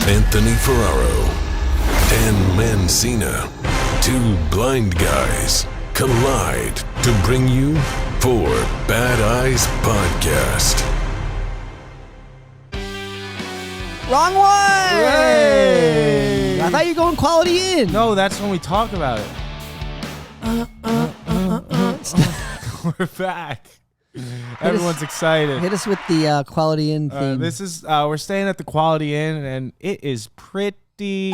Anthony Ferraro, Dan Mancina. Two blind guys collide to bring you Four Bad Eyes Podcast. Wrong one! Hey! I thought you were going Quality Inn. No, that's when we talk about it. We're back. Everyone's excited. Hit us with the Quality Inn theme. This is we're staying at the Quality Inn, and it is pretty.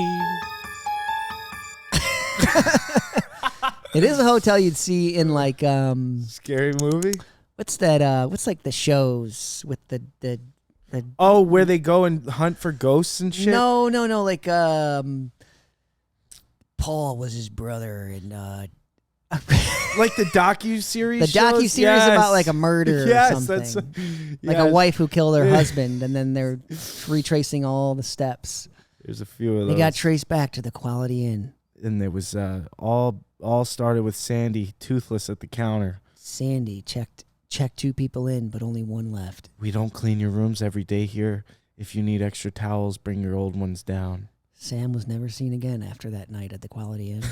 It is a hotel you'd see in like Scary movie. what's that? What's like the shows with the Oh, where they go and hunt for ghosts and shit. No, like Paul was his brother and Like the docu-series. the docu-series about like a murder or something. That's like a wife who killed her husband, and then they're retracing all the steps. There's a few of They those. got traced back to the Quality Inn. And there was all started with Sandy toothless at the counter. Sandy checked 2 people in, but only 1 left. We don't clean your rooms every day here. If you need extra towels, bring your old ones down. Sam was never seen again after that night at the Quality Inn.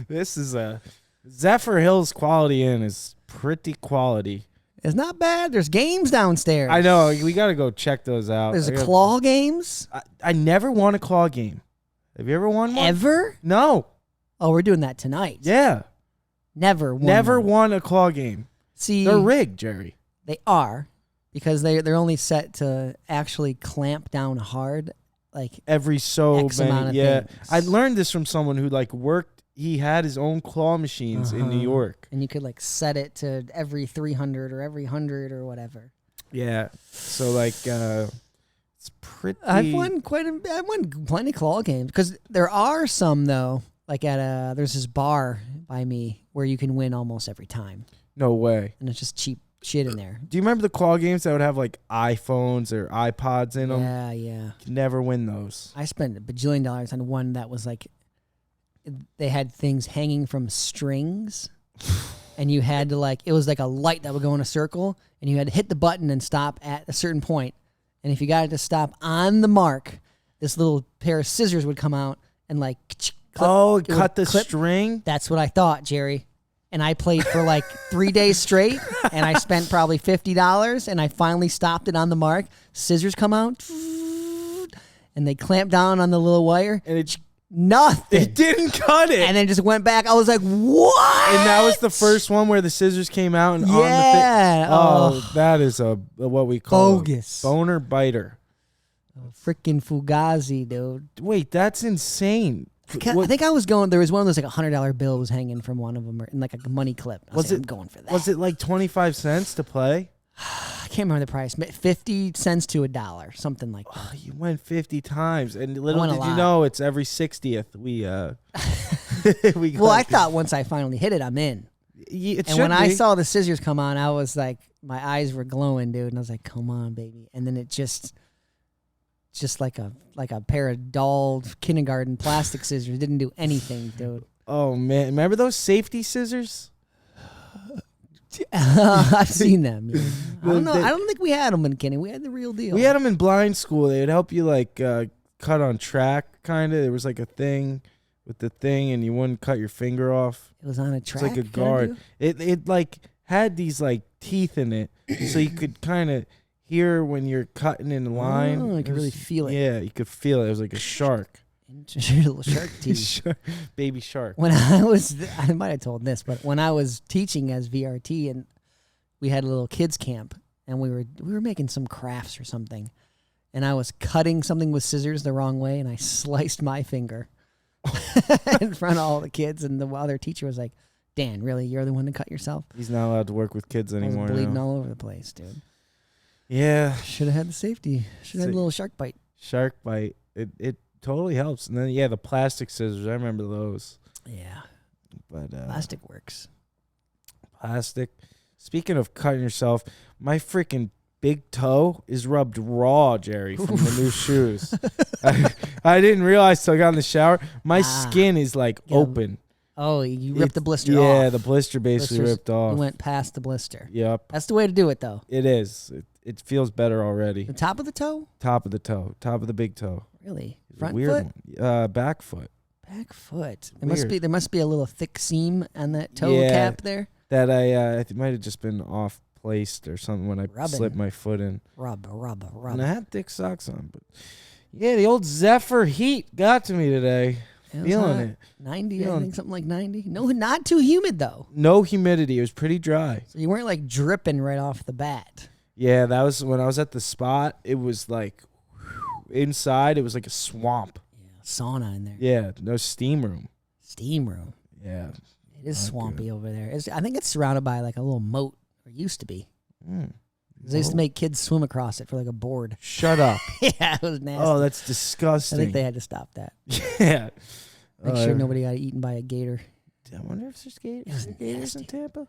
This is a Zephyr Hills Quality Inn is pretty quality. It's not bad. There's games downstairs. I know. We got to go check those out. There's claw games. I never won a claw game. Have you ever won one? Ever? No. Oh, we're doing that tonight. Yeah. Never won. Never one. won a claw game. See, They're rigged, Jerry. they are because they're only set to actually clamp down hard. Like Every so X amount many. of Yeah. things. I learned this from someone who like worked. He had his own claw machines in New York. and you could like set it to every 300 or every 100 or whatever. Yeah. So like it's pretty. I've won plenty of claw games because there are some though. Like there's this bar by me where you can win almost every time, No way. and it's just cheap shit in there. Do you remember the claw games that would have like iPhones or iPods in them? Yeah. Could never win those. I spent $1 bajillion on one that was like, they had things hanging from strings, and you had to like, it was like a light that would go in a circle, and you had to hit the button and stop at a certain point. And if you got it to stop on the mark, this little pair of scissors would come out and like, Cut the clip. string? That's what I thought, Jerry. And I played for like 3 days straight, and I spent probably $50, and I finally stopped it on the mark. Scissors come out, and they clamp down on the little wire. And it Nothing. didn't cut it. And then just went back. I was like, what? And that was the first one where the scissors came out and on the Yeah. thing. Oh, that is a what we call Bogus. a boner biter. Freaking Fugazi, dude. Wait, that's insane. I think I was going, there was one of those like $100 bill was hanging from one of them, in like a money clip. I was like, I'm going for that. Was it like 25 cents to play? I can't remember the price. 50 cents to $1, something like that. Oh, you went 50 times, and little won a did you lot. know it's every 60th we we. Well, I thought once I finally hit it, I'm in. It And when I saw the scissors come on, I was like, my eyes were glowing, dude. And I was like, come on, baby. And then it just like a pair of doll kindergarten plastic scissors. Didn't do anything, dude. Oh man, remember those safety scissors? I've seen them. Yeah. I don't know. They- I don't think we had them in Kenny. We had the real deal. We had them in blind school. They would help you like cut on track, kind of. There was like a thing with the thing, and you wouldn't cut your finger off. It was on a It's track. like a guard. It like had these like teeth in it, so you could kind of hear when you're cutting in the line. Oh, you could really feel it. Yeah, you could feel it. It was like a shark. Little shark teeth. Baby shark. When I might have told this, but when I was teaching as VRT, and we had a little kids camp, and we were making some crafts or something, and I was cutting something with scissors the wrong way, and I sliced my finger in front of all the kids, and the other teacher was like, "Dan, really, you're the one to cut yourself?" He's not allowed to work with kids I anymore. was bleeding now. all over the place, dude. Yeah, Should have had the safety. Should have had a little shark bite. shark bite. It totally helps. And then the plastic scissors. I remember those. Yeah, But plastic works. plastic. Speaking of cutting yourself, my freaking big toe is rubbed raw, Jerry, from the new shoes. I didn't realize till I got in the shower. My skin is like Yeah. open. Oh, you ripped the blister off. Yeah, the blister basically ripped off. You went past the blister. Yep. That's the way to do it, though. It is. It feels better already. The top of the toe? Top of the toe. Top of the big toe. Really? Front Weird foot? one. Back foot. Back foot. Weird. There must be a little thick seam on that toe cap there. That it might have just been off placed or something when I slipped my foot in. Rub. And I had thick socks on, but yeah, the old Zephyr heat got to me today. Feeling it. 90, I think something like 90. No, not too humid though. No humidity. It was pretty dry. So you weren't like dripping right off the bat. Yeah, that was when I was at the spot. It was like inside. It was like a swamp. Yeah, sauna in there. Yeah, no steam room. Steam room. Yeah, it is swampy over there. I think it's surrounded by like a little moat, or used to be. They used to make kids swim across it for like a board. Shut up. Yeah, it was nasty. Oh, that's disgusting. I think they had to stop that. Yeah. Make sure nobody got eaten by a gator. I wonder if there's gators in Tampa.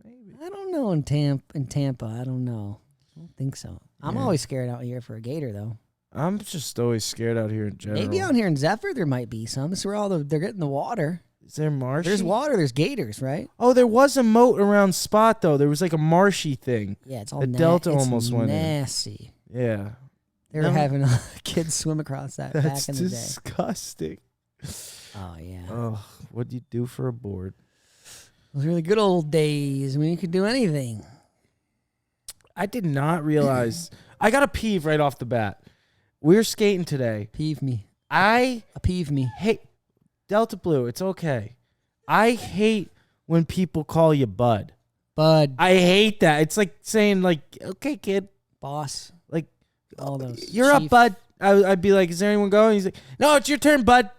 Maybe. I don't know in Tampa. I don't know. I don't think so. I'm always scared out here for a gator, though. I'm just always scared out here in general. Maybe out here in Zephyr there might be some. This is where they're getting the water. Is there marshy? There's water. There's gators, right? Oh, there was a moat around Spot though. There was like a marshy thing. Yeah, it's all the Delta almost went in. Nasty. Yeah. They were having kids swim across that back in the day. That's disgusting. Oh yeah. Oh, what'd you do for a board? Those were the good old days when you could do anything. I did not realize. I got a peeve right off the bat. We were skating today. Peeve me. Peeve me. Hey, Delta Blue, it's okay. I hate when people call you bud. Bud. I hate that. It's like saying like, okay, kid. Boss. Like, all those. You're up, bud. I'd be like, is there anyone going? He's like, no, it's your turn, bud.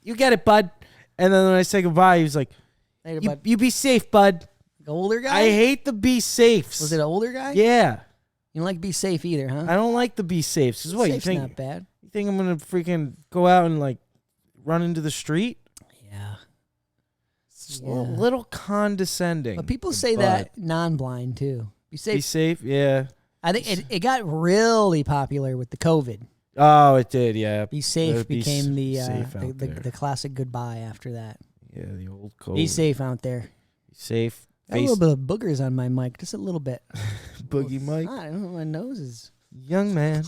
You get it, bud. And then when I say goodbye, he was like, later, bud. You be safe, bud. Like older guy? I hate the be safes. Was it an older guy? Yeah. You don't like be safe either, huh? I don't like the be safes. What, Safe's you think? Not bad. You think I'm gonna freaking go out and like run into the street? Yeah. It's a little condescending. But people say that non-blind too. Be safe. Be safe, yeah. I think it got really popular with the COVID. Oh, it did, yeah. Be safe became safe the classic goodbye after that. Yeah, the old COVID. Be safe out there. Be safe. Got a little bit of boogers on my mic, just a little bit. Boogie mic. I don't know. My nose is young man.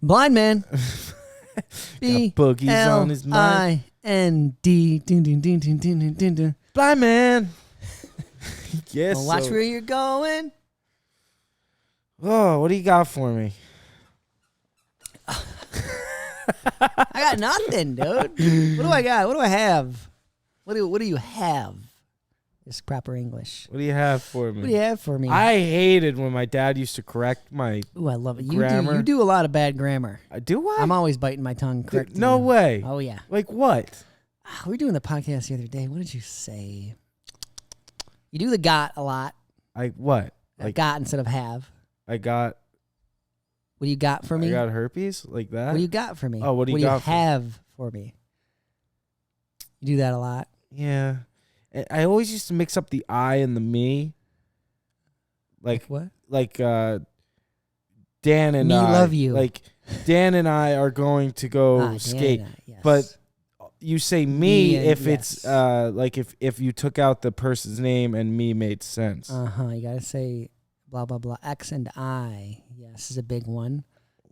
Blind man. Got boogies on his mic. BLIND. Blind man. Yes. Well, watch where you're going. Oh, what do you got for me? I got nothing, dude. What do I got? What do I have? What do you have? It's proper English. What do you have for me? What do you have for me? I hated when my dad used to correct my Ooh, I love it. grammar. You do a lot of bad grammar. Do I? I'm always biting my tongue correcting No you. way. Oh, yeah. Like what? We were doing the podcast the other day. What did you say? You do the got a lot. What? Like got instead of have. I got. What do you got for me? I got herpes like that. What do you got for me? Oh, what do you got have for me? You do that a lot. Yeah. I always used to mix up the I and the me. Like what? Like Dan and me I. Love you. Like Dan and I are going to go skate. Yes. But you say me if yes. it's like if you took out the person's name and me made sense. You gotta say blah blah blah. X and I. Yes, is a big one.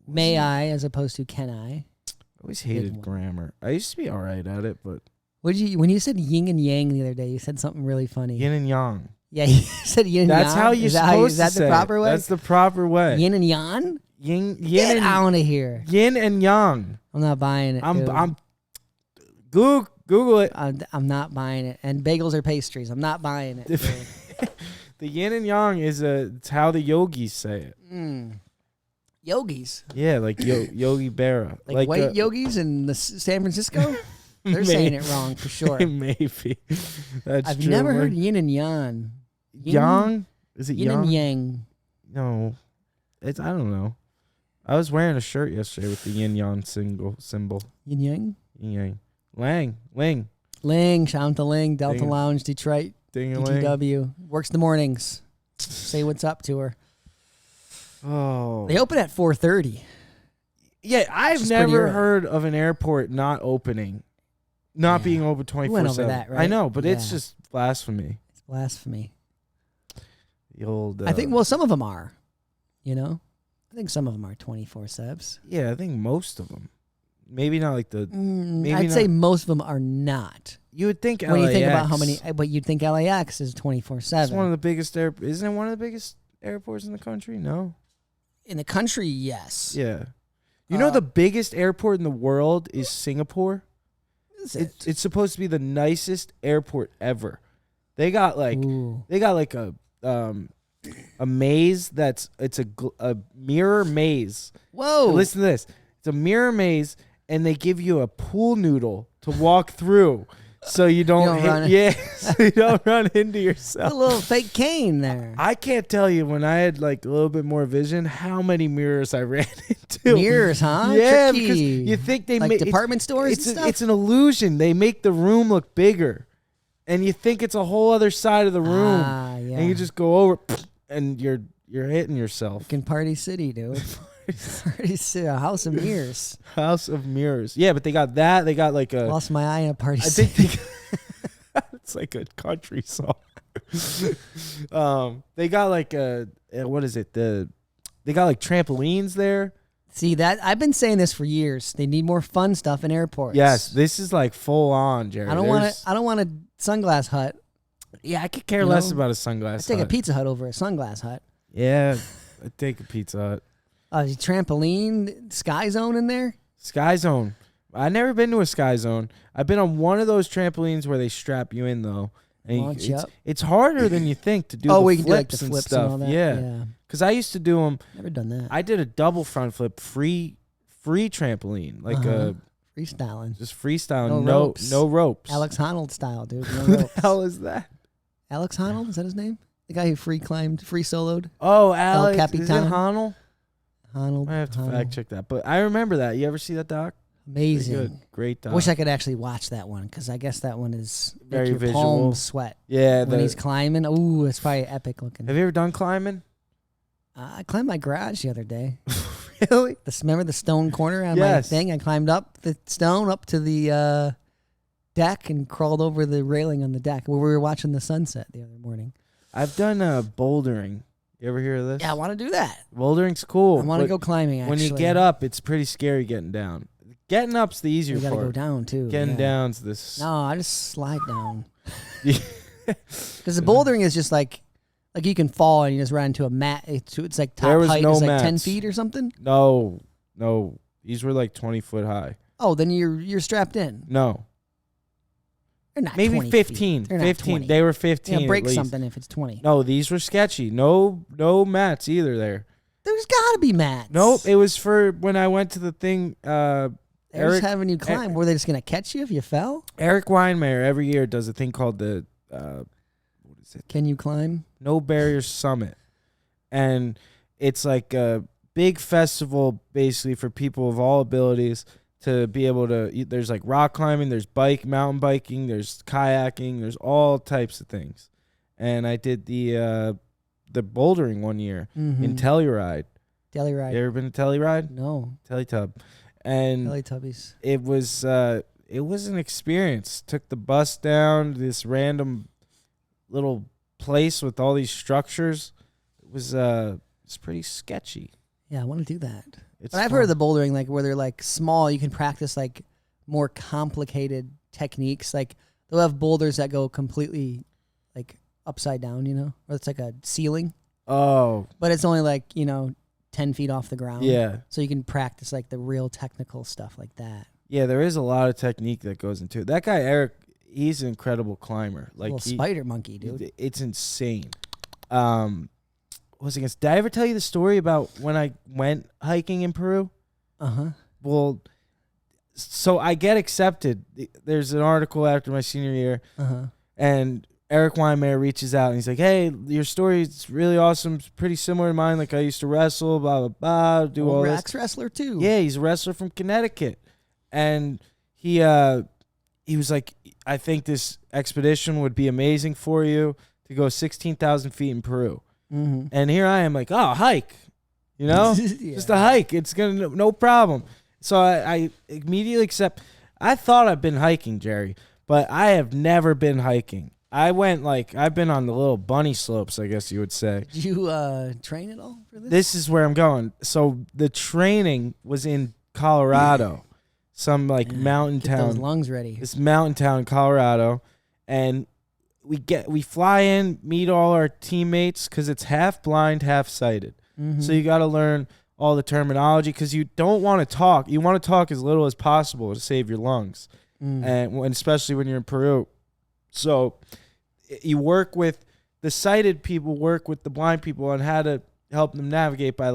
May I as opposed to can I. I always hated grammar. I used to be all right at it, but when you said yin and yang the other day, you said something really funny. Yin and yang. Yeah, you said yin and yang. That's how you're supposed to say it. Is that the proper way? That's the proper way. Yin and yang? Yin and out of here. Yin and yang. I'm not buying it. I'm Google it. I'm not buying it. And bagels are pastries. I'm not buying it. The yin and yang it's how the yogis say it. Yogis? Yeah, like Yogi Berra. Like white yogis in San Francisco? They're saying it wrong for sure. Maybe. That's I've true. never heard yin and yang. Yang? Is it yin yang? and yang? No. I don't know. I was wearing a shirt yesterday with the yin yang symbol. Yin yang? Yin yang. Ling. Shout out to Ling, Delta Lounge, Detroit. DTW. Works the mornings. Say what's up to her. Oh. They open at 4:30. Yeah, I've never heard of an airport not opening not being open We went over 24/7. that, right? I know, but it's Yeah. just blasphemy. It's blasphemy. The old. I think, well, some of them are, you know? I think some of them are 24/7s. Yeah, I think most of them. Maybe not like the. I'd say most of them are not. You would think When you think about how LAX. many, but you'd think LAX is 24/7. It's one of the biggest Isn't it one of the biggest airports in the country? No. In the country, yes. Yeah. You know the biggest airport in the world is Singapore? Is it? It's supposed to be the nicest airport ever. They got like Ooh. a maze it's a mirror maze. Whoa. Listen to this. It's a mirror maze and they give you a pool noodle to walk through so you don't so you don't run into A yourself. little fake cane there. I can't tell you when I had like a little bit more vision how many mirrors I ran into. Mirrors, huh? Yeah, Tricky. because you think they like make department stores and stuff? It's an illusion. They make the room look bigger, and you think it's a whole other side of the room, Yeah. and you just go over, and you're hitting yourself. Fucking Party City, dude. Party City, a house of mirrors. House of Mirrors. Yeah, but they got that. They got like a. Lost my eye in a Party I City. think it's like a country song. They got like what is it? They got like trampolines there. See that? I've been saying this for years. They need more fun stuff in airports. Yes, this is like full on, Jerry. I don't want a sunglass hut. Yeah, I could care less about a sunglass. I take hut. a Pizza Hut over a sunglass hut. Yeah, I take a Pizza Hut. Trampoline, Sky Zone in there. Sky Zone. I've never been to a Sky Zone. I've been on one of those trampolines where they strap you in though. And Launch you up. It's harder than you think to do. Oh, the we can do like flips the and flips stuff. and all that. Yeah, because I used to do them. Never done that. I did a double front flip, free trampoline, like Freestyling. just freestyle, No no ropes. Alex Honnold style, dude. No Who the ropes. hell is that? Alex Honnold, is that his name? The guy who free soloed? Oh, Alex. Capitan. Is it Honnold? Honnold. I have to Honnold. fact check that, but I remember that. You ever see that doc? Pretty Amazing. good. Great doc. I wish I could actually watch that one because I guess that one is Very make your visual. palms sweat Yeah, when he's climbing. Ooh, it's probably epic looking. Have you ever done climbing? I climbed my garage the other day. Really? Remember the stone corner on my Yes. thing? I climbed up the stone up to the deck and crawled over the railing on the deck where we were watching the sunset the other morning. I've done bouldering. You ever hear of this? Yeah, I want to do that. Bouldering's cool. I want to but go climbing. Actually, When you get up, it's pretty scary getting down. Getting up's the easier you gotta part. go down too. Getting yeah. down's this. No, I just slide down. Because the bouldering is just like you can fall and you just run into a mat. It's like top There was height no is like 10 mats. feet or something. No. These were like 20 foot high. Oh, then you're strapped in. No. They're not Maybe 20 15. feet. They're not 15. 20. They were 15. Yeah, break at least. something if it's 20. No, these were sketchy. No mats either there. There's got to be mats. Nope. It was for when I went to the thing. They're Eric- just having you climb. Were they just gonna catch you if you fell? Eric Weinmeier every year does a thing called the what is it? Can you climb? No Barriers Summit, and it's like a big festival basically for people of all abilities to be able to. There's like rock climbing, there's mountain biking, there's kayaking, there's all types of things, and I did the bouldering one year in Telluride. Telluride. You ever been to Telluride? No. Teletub, and Teletubbies. it was an experience. Took the bus down to this random little place with all these structures. It's pretty sketchy. Yeah, I want to do that. It's But I've heard of the bouldering like where they're like small. You can practice like more complicated techniques. Like they'll have boulders that go completely like upside down, or it's like a ceiling, Oh, but it's only like 10 feet off the ground. yeah. So you can practice like the real technical stuff like that. Yeah, there is a lot of technique that goes into it. That guy, Eric, he's an incredible climber. Like Little spider monkey, dude. It's insane. Did I ever tell you the story about when I went hiking in Peru? Uh-huh. Well, so I get accepted. There's an article after my senior year, Uh-huh. and Eric Weinmeier reaches out, and he's like, hey, your story is really awesome. It's pretty similar to mine. Like, I used to wrestle, blah, blah, blah, do all this. Rex wrestler, too. Yeah, he's a wrestler from Connecticut. And he was like, I think this expedition would be amazing for you to go 16,000 feet in Peru. Mm-hmm. And here I am like, oh, hike, Yeah. just a hike. It's going to, no problem. So I immediately accept. I thought I've been hiking, Jerry, but I have never been hiking. I've been on the little bunny slopes, I guess you would say. Did you train at all for this? This is where I'm going. So the training was in Colorado, some mountain Get town. those lungs ready. This mountain town in Colorado, and we fly in, meet all our teammates because it's half blind, half sighted. Mm-hmm. So you got to learn all the terminology because you don't want to talk. You want to talk as little as possible to save your lungs, and especially when you're in Peru. So you work with the sighted people, work with the blind people on how to help them navigate by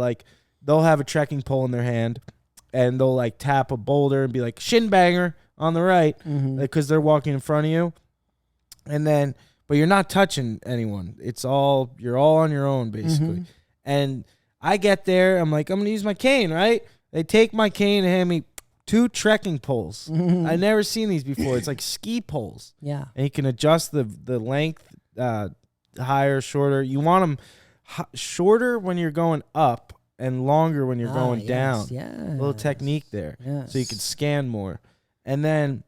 they'll have a trekking pole in their hand and they'll tap a boulder and be like shin banger on the right because they're walking in front of you. And then, but you're not touching anyone. You're all on your own basically. And I get there, I'm like, I'm going to use my cane, right? They take my cane and hand me 2 trekking poles. I've never seen these before. It's like ski poles. Yeah. And you can adjust the length, higher, shorter. You want them shorter when you're going up and longer when you're going down. Yeah. Little technique there. Yes. So you can scan more. And then,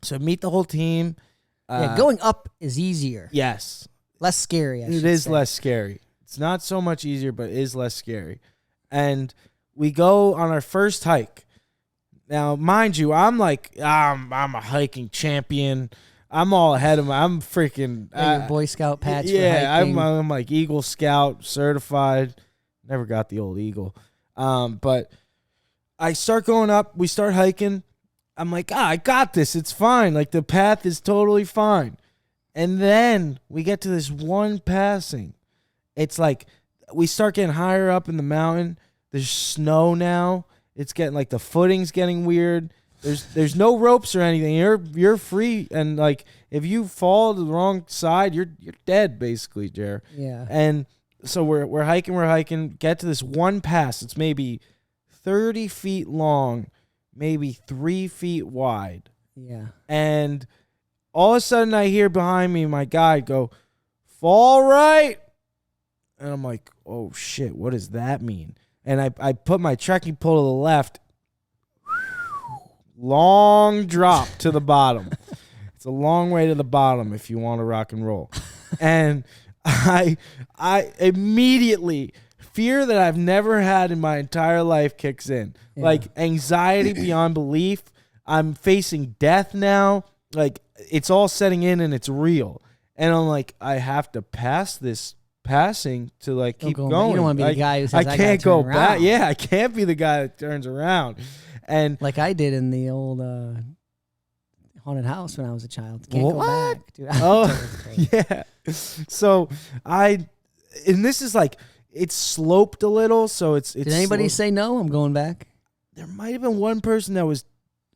so meet the whole team. Going up is easier. Yes. Less scary, It is less scary. It's not so much easier, but it is less scary. And we go on our first hike. Now, mind you, I'm a hiking champion. I'm all ahead of I'm freaking your Boy Scout patch. Yeah, for hiking. I'm like Eagle Scout certified. Never got the old Eagle. But I start going up. We start hiking. I'm like, I got this. It's fine. The path is totally fine. And then we get to this one passing. It's we start getting higher up in the mountain. There's snow now. It's getting the footing's getting weird. There's no ropes or anything. You're free, and if you fall to the wrong side, you're dead basically, Jer. Yeah. And so we're hiking, get to this one pass. It's maybe 30 feet long, maybe 3 feet wide. Yeah. And all of a sudden I hear behind me my guide go, "Fall right." And I'm like, oh shit, what does that mean? And I put my trekking pole to the left. Long drop to the bottom. It's a long way to the bottom if you want to rock and roll. And I immediately, fear that I've never had in my entire life kicks in. Yeah. Anxiety beyond belief. I'm facing death now. It's all setting in and it's real. And I'm like, I have to pass this passing to keep going. You don't want to be the guy who says, I can't go back. Yeah, I can't be the guy that turns around. And like I did in the old haunted house when I was a child. Can't go back, dude. Yeah. So and this is it's sloped a little, so it's. Did anybody say no? I'm going back. There might have been one person that was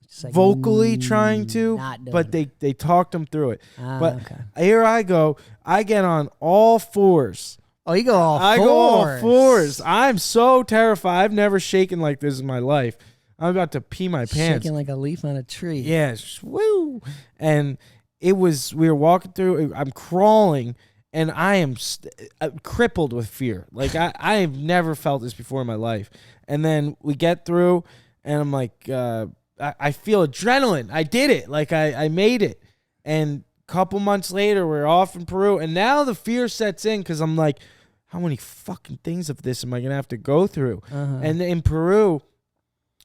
Just vocally trying to, but it. they talked them through it. But okay. here I go. I get on all fours. Oh, you go all fours. I go all fours. I'm so terrified. I've never shaken like this in my life. I'm about to pee my pants. Shaking like a leaf on a tree. Yes. Woo. And we were walking through. I'm crawling, and I am crippled with fear. I have never felt this before in my life. And then we get through, and I'm like, I feel adrenaline. I did it. I made it. And a couple months later, we're off in Peru, and now the fear sets in because I'm like, how many fucking things of this am I going to have to go through? Uh-huh. And in Peru,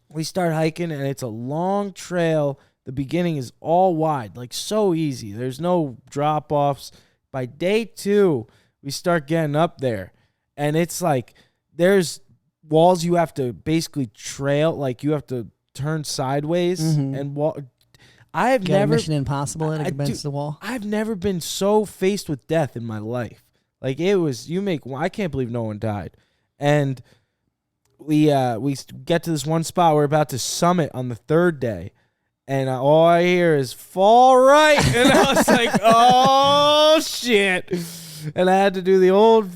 we start hiking, and it's a long trail. The beginning is all wide, so easy. There's no drop-offs. By day 2, we start getting up there, and it's there's walls you have to basically trail, you have to turn sideways and walk. I have never Mission Impossible against the wall. I've never been so faced with death in my life. It was I can't believe no one died. And we get to this one spot. We're about to summit on the 3rd day, and all I hear is "fall right," and I was like, "Oh shit!" And I had to do the old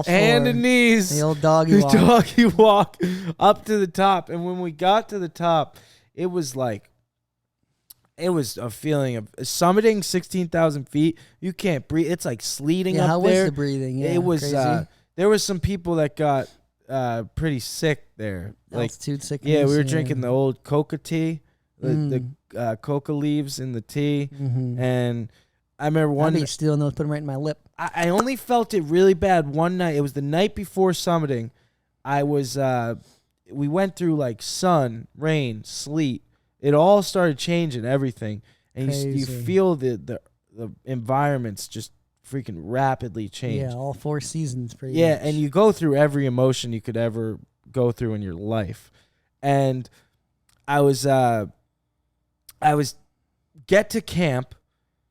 hand and knees, the old doggy walk. Doggy walk up to the top. And when we got to the top, it was a feeling of summiting 16,000 feet. You can't breathe. It's sleeting up how there. How was the breathing? Yeah, it was. Crazy. There was some people that got pretty sick there. Altitude sickness. Yeah, we were drinking the old coca tea. the coca leaves in the tea. Mm-hmm. And I remember I'd be stealing those, put them right in my lip. I only felt it really bad one night. It was the night before summiting. I was we went through like sun, rain, sleet. It all started changing everything, and you feel the environments just freaking rapidly change. Yeah, all 4 seasons pretty Yeah, much. and you go through every emotion you could ever go through in your life. And I was get to camp.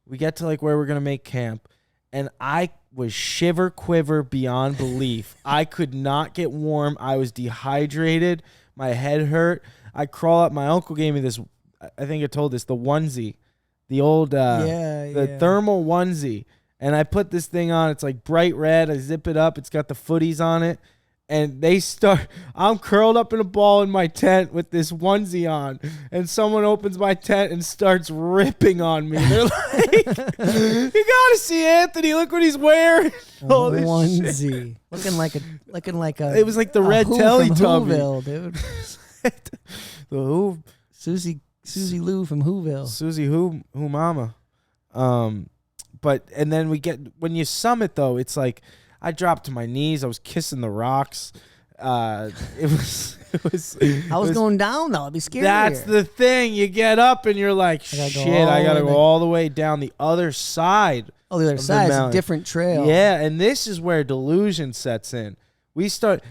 We get to like where we're gonna make camp, and I was shiver quiver beyond belief. I could not get warm. I was dehydrated. My head hurt. I crawl up. My uncle gave me this. I think I told this, the onesie, the old thermal onesie. And I put this thing on. It's like bright red. I zip it up. It's got the footies on it. And I'm curled up in a ball in my tent with this onesie on. And someone opens my tent and starts ripping on me. They're like, you got to see Anthony. Look what he's wearing. Oh, onesie. Looking like a. It was like the red Teletubby. Dude. The Who. Susie Lou from Whoville. Susie Who Mama. But and then when you summit though, it's like I dropped to my knees. I was kissing the rocks. I was going down though. It'd be scary. That's the thing. You get up and you're like, shit, I gotta go all the way down the other side. Oh, the other side is a different trail. Yeah, and this is where delusion sets in.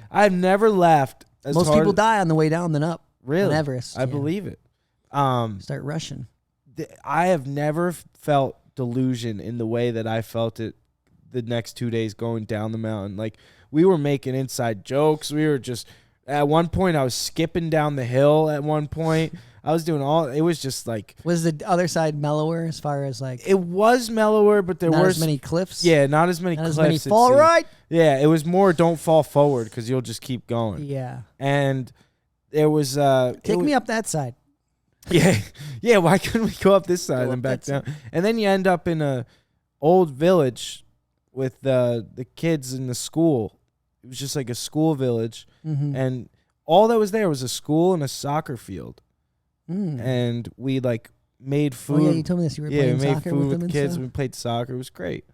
I've never laughed as Most hard people die on the way down than up. Really? On Everest. I believe it. Start rushing. I have never felt delusion in the way that I felt it the next 2 days going down the mountain. Like, we were making inside jokes. We were just, at one point, I was skipping down the hill at one point. I was doing it was just like. Was the other side mellower as far as like. It was mellower, but there were. Not as many cliffs? Yeah, not as many cliffs. Not as many fall right? Yeah, it was more don't fall forward because you'll just keep going. Yeah. And there was. Take me up that side. Yeah. Why couldn't we go up this side and then back down? And then you end up in a old village with the kids in the school. It was just like a school village, and all that was there was a school and a soccer field. And we like made food. Oh yeah, you told me this. You were playing soccer we made food with with kids. And we played soccer. It was great,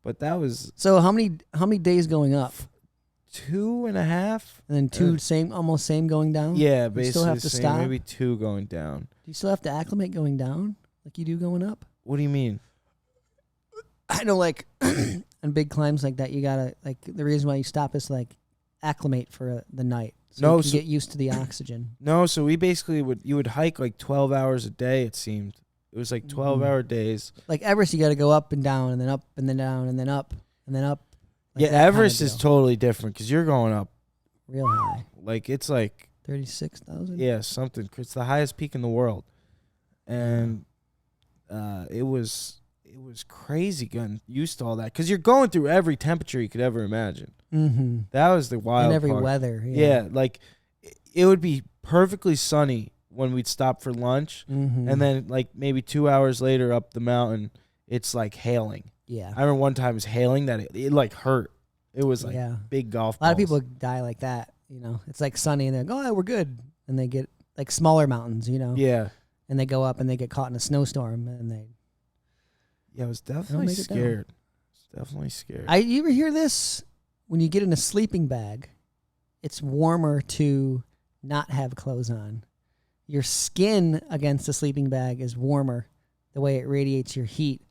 but that was. So how many days going up? 2.5, and then almost same going down. Yeah, you basically still have to same, stop. maybe 2 going down. Do you still have to acclimate going down like you do going up? What do you mean? I know, like on big climbs like that, you gotta like the reason why you stop is like acclimate for the night. So you can get used to the oxygen. No, so we basically you would hike like 12 hours a day. It seemed it was like 12-hour days. Like Everest, you got to go up and down, and then up and then down, and then up and then up. Like yeah, Everest is totally different because you're going up real high. Like it's like 36,000. Yeah, something. It's the highest peak in the world, and it was crazy getting used to all that because you're going through every temperature you could ever imagine. Mm-hmm. That was the wild and every part. weather. Yeah, like it would be perfectly sunny when we'd stop for lunch, and then like maybe 2 hours later up the mountain, it's like hailing. Yeah, I remember one time it was hailing that it like hurt. It was like big golf balls. A lot of people die like that. You know, it's like sunny and they go, "Oh, we're good," and they get like smaller mountains. You know. Yeah. And they go up and they get caught in a snowstorm and they. Yeah, I was definitely scared. Definitely scared. You ever hear this? When you get in a sleeping bag, it's warmer to not have clothes on. Your skin against the sleeping bag is warmer, the way it radiates your heat,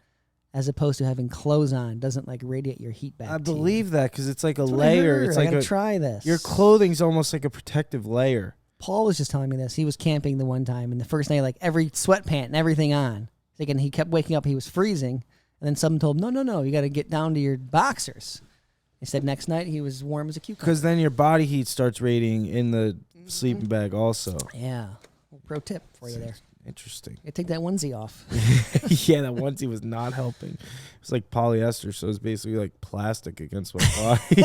as opposed to having clothes on. Doesn't like radiate your heat back. I believe that because it's like a layer. It's like try this. Your clothing's almost like a protective layer. Paul was just telling me this. He was camping the one time, and the first night, like every sweatpant and everything on. Thinking he kept waking up, he was freezing, and then someone told him, no, you got to get down to your boxers. He said next night he was warm as a cucumber. Because then your body heat starts radiating in the sleeping bag also. Yeah. Pro tip for you there. Interesting. You take that onesie off. Yeah, that onesie was not helping. It was like polyester, so it's basically like plastic against my body.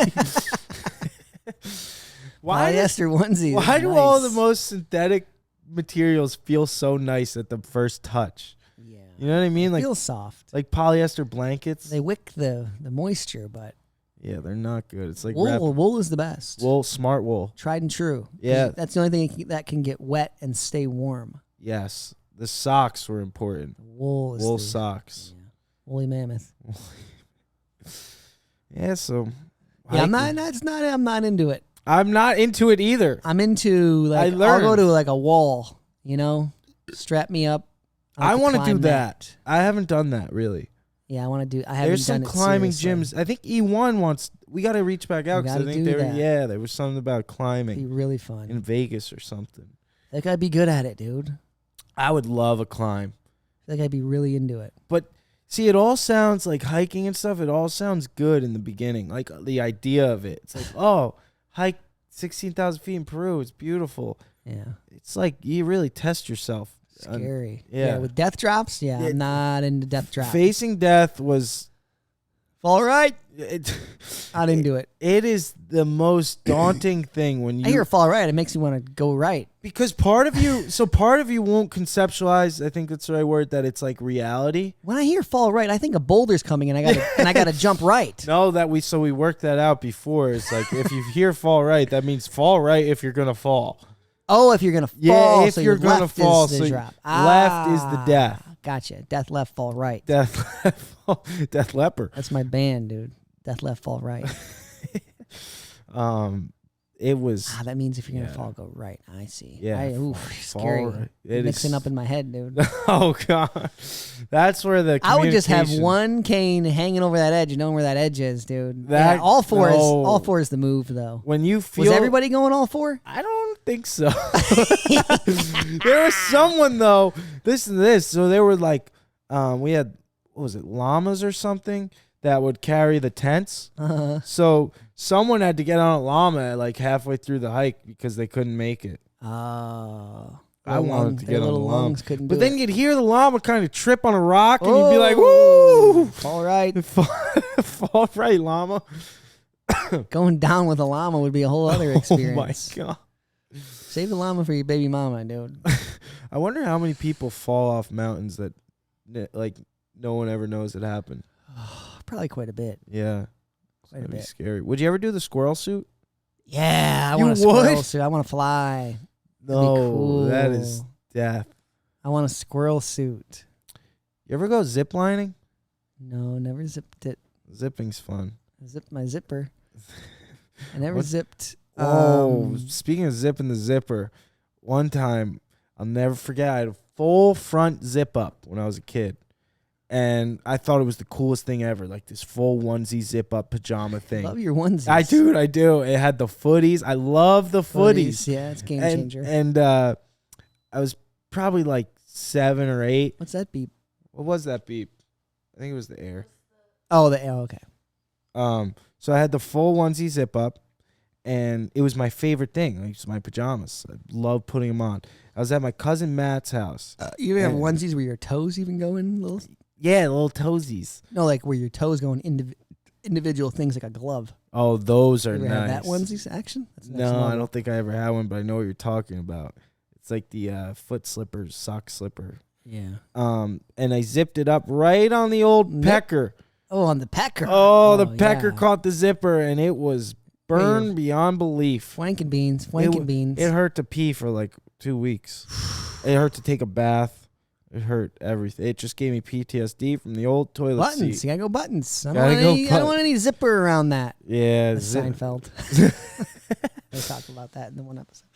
Polyester onesie. Why do all the most synthetic materials feel so nice at the first touch? Yeah. You know what I mean? Like feel soft. Like polyester blankets. They wick the moisture, but yeah, they're not good. It's like wool. Wool is the best. Wool, smart wool. Tried and true. Yeah. That's the only thing that can get wet and stay warm. Yes. The socks were important. Wool is Wool the- socks. Yeah. Woolly mammoth. Yeah, so Yeah, I'm hiking. not into it. I'm not into it either. I'm into like I I'll go learned. to like a wall, strap me up. I like to want to do climb that. I haven't done that really. Yeah, I want to do. I haven't There's some done it climbing seriously. gyms. I think E1 wants. We got to reach back out because I gotta think do there. that. Yeah, there was something about It'd be climbing really fun. in Vegas or something. I think I'd be good at it, dude. I would love a climb. I think I'd be really into it. But see, it all sounds like hiking and stuff. It all sounds good in the beginning, like the idea of it. It's like, oh, hike 16,000 feet in Peru. It's beautiful. Yeah, It's like you really test yourself. scary. yeah. With death drops. Yeah, Yeah. I'm not into death drops. Facing death was. All right, It, not into it. it is the most daunting thing when you I hear fall right. It makes me want to go right. because part of you won't conceptualize. I think that's the right word. That it's like reality. When I hear fall right, I think a boulder's coming and I got to jump right. No, we worked that out before. It's like if you hear fall right, that means fall right if you're gonna fall. Oh, if you're gonna fall, Yeah, if so you're your gonna left fall, is the so drop. left is the death. Gotcha. Death left, fall right. Death leper. That's my band, dude. Death left, fall right. It was That means if you're Yeah. gonna fall, go right. I see. Yeah, Oof, fall scary. right. It Mixing is- up in my head, dude. oh god, that's where the I would just have communication- one cane hanging over that edge and knowing where that edge is, dude. That- Yeah, all four no. is the move, though. when you feel. Was everybody going all four? I don't think so. There was someone though. Listen to this. So there were like, we had what was it, llamas or something that would carry the tents. So someone had to get on a llama like halfway through the hike because they couldn't make it. Oh. I wanted to get on the little llama, lungs couldn't but do then it. you'd hear the llama kind of trip on a rock, and you'd be like, Oh, "Woo, All right. fall right, llama." Going down with a llama would be a whole other experience. Oh my god. Save the llama for your baby mama, dude. I wonder how many people fall off mountains that like no one ever knows it happened. Probably quite a bit. Yeah. Quite a That'd be bit. scary. Would you ever do the squirrel suit? Yeah, I You want a squirrel would? suit. I want to fly. No, that cool. is death. I want a squirrel suit. You ever go zip lining? No, never zipped it. Zipping's fun. I zipped my zipper. I never What? zipped. Oh, speaking of zipping the zipper, one time I'll never forget. I had a full front zip up when I was a kid, and I thought it was the coolest thing ever. Like this full onesie zip up pajama thing. Love your onesies. I do. It had the footies. I love the footies. Yeah, it's a game And changer. I was probably like 7 or 8. What's that beep? What was that beep? I think it was the air. Oh, okay. So I had the full onesie zip up, and it was my favorite thing. Like, it's my pajamas. I love putting them on. I was at my cousin Matt's house. You have And- onesies where your toes even go in little? Yeah, little toesies. No, like where your toes go in individual things like a glove. Oh, those are You ever nice. have that onesie action? That's next No, I level. don't think I ever had one, but I know what you're talking about. It's like the foot slipper, sock slipper. Yeah. And I zipped it up right on the old Nip. pecker. Oh, on the pecker. Oh, the pecker yeah. caught the zipper, and it was burned beyond belief. Flanking beans. It Flanking w- beans. It hurt to pee for like 2 weeks. It hurt to take a bath. It hurt everything. It just gave me PTSD from the old toilet Buttons. seat. You gotta go buttons. I Gotta don't, go want any, I don't want any zipper around that. Yeah. That's zip- Seinfeld. They talked about that in the one episode.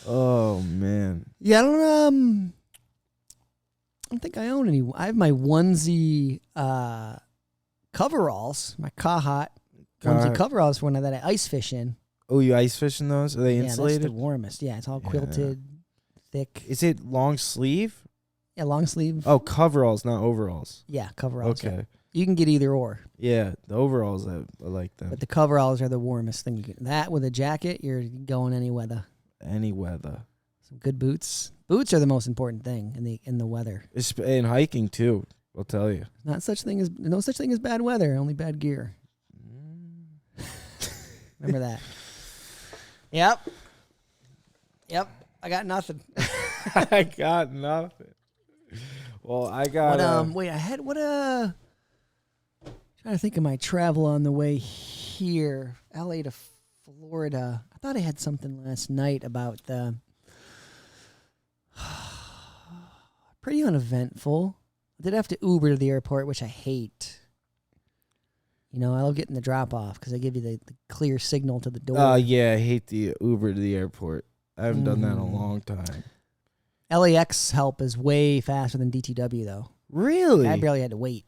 Oh man. Yeah, I don't think I own any. I have my onesie coveralls, my Kahat onesie Kahat. coveralls for when I ice fish in. Oh, you ice fishing those? Are they Yeah, insulated? that's the warmest. Yeah, it's all Yeah. quilted, thick. Is it long sleeve? Yeah, long sleeve. Oh, coveralls, not overalls. Yeah, coveralls. Okay. Yeah. You can get either or, Yeah, the overalls, I like them. but the coveralls are the warmest thing you can. That with a jacket, you're going any weather. Any weather. Some good boots. Boots are the most important thing in the weather. In hiking too, I'll tell you. No such thing as bad weather, only bad gear. Remember that. Yep. I got nothing. I got nothing. Well, I got. Trying to think of my travel on the way here, LA to Florida. I thought I had something last night about the Pretty uneventful. I did have to Uber to the airport, which I hate. You know, I love getting the drop off because they give you the clear signal to the door. Oh, yeah. I hate the Uber to the airport. I haven't done that in a Mm. long time. LAX help is way faster than DTW, though. Really? I barely had to wait.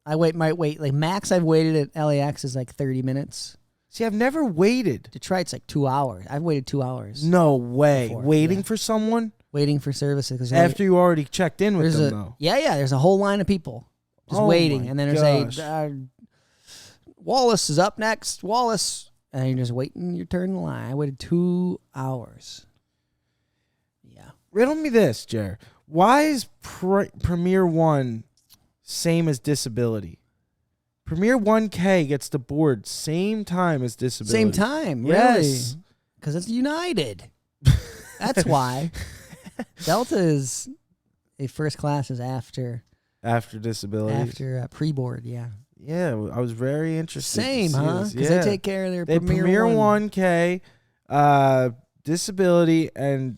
Might wait. Like, max I've waited at LAX is like 30 minutes. See, I've never waited. Detroit's like 2 hours. I've waited 2 hours. No way. Before, Waiting yeah. for someone? Waiting for services. Cause After you already checked in with them, though. Yeah. There's a whole line of people just Oh waiting. my And then there's Wallace is up next. Wallace. And you're just waiting your turn in the line. I waited 2 hours. Yeah. Riddle me this, Jer. Why is Premier One same as disability? Premier 1K gets the board same time as disability. Same time, Yes. really. Because it's United. That's why. Delta is a first class is after disability. pre-board, yeah. Yeah, I was very interested. Same, to see huh? this. Because Yeah. they take care of their They Premier 1K, disability, and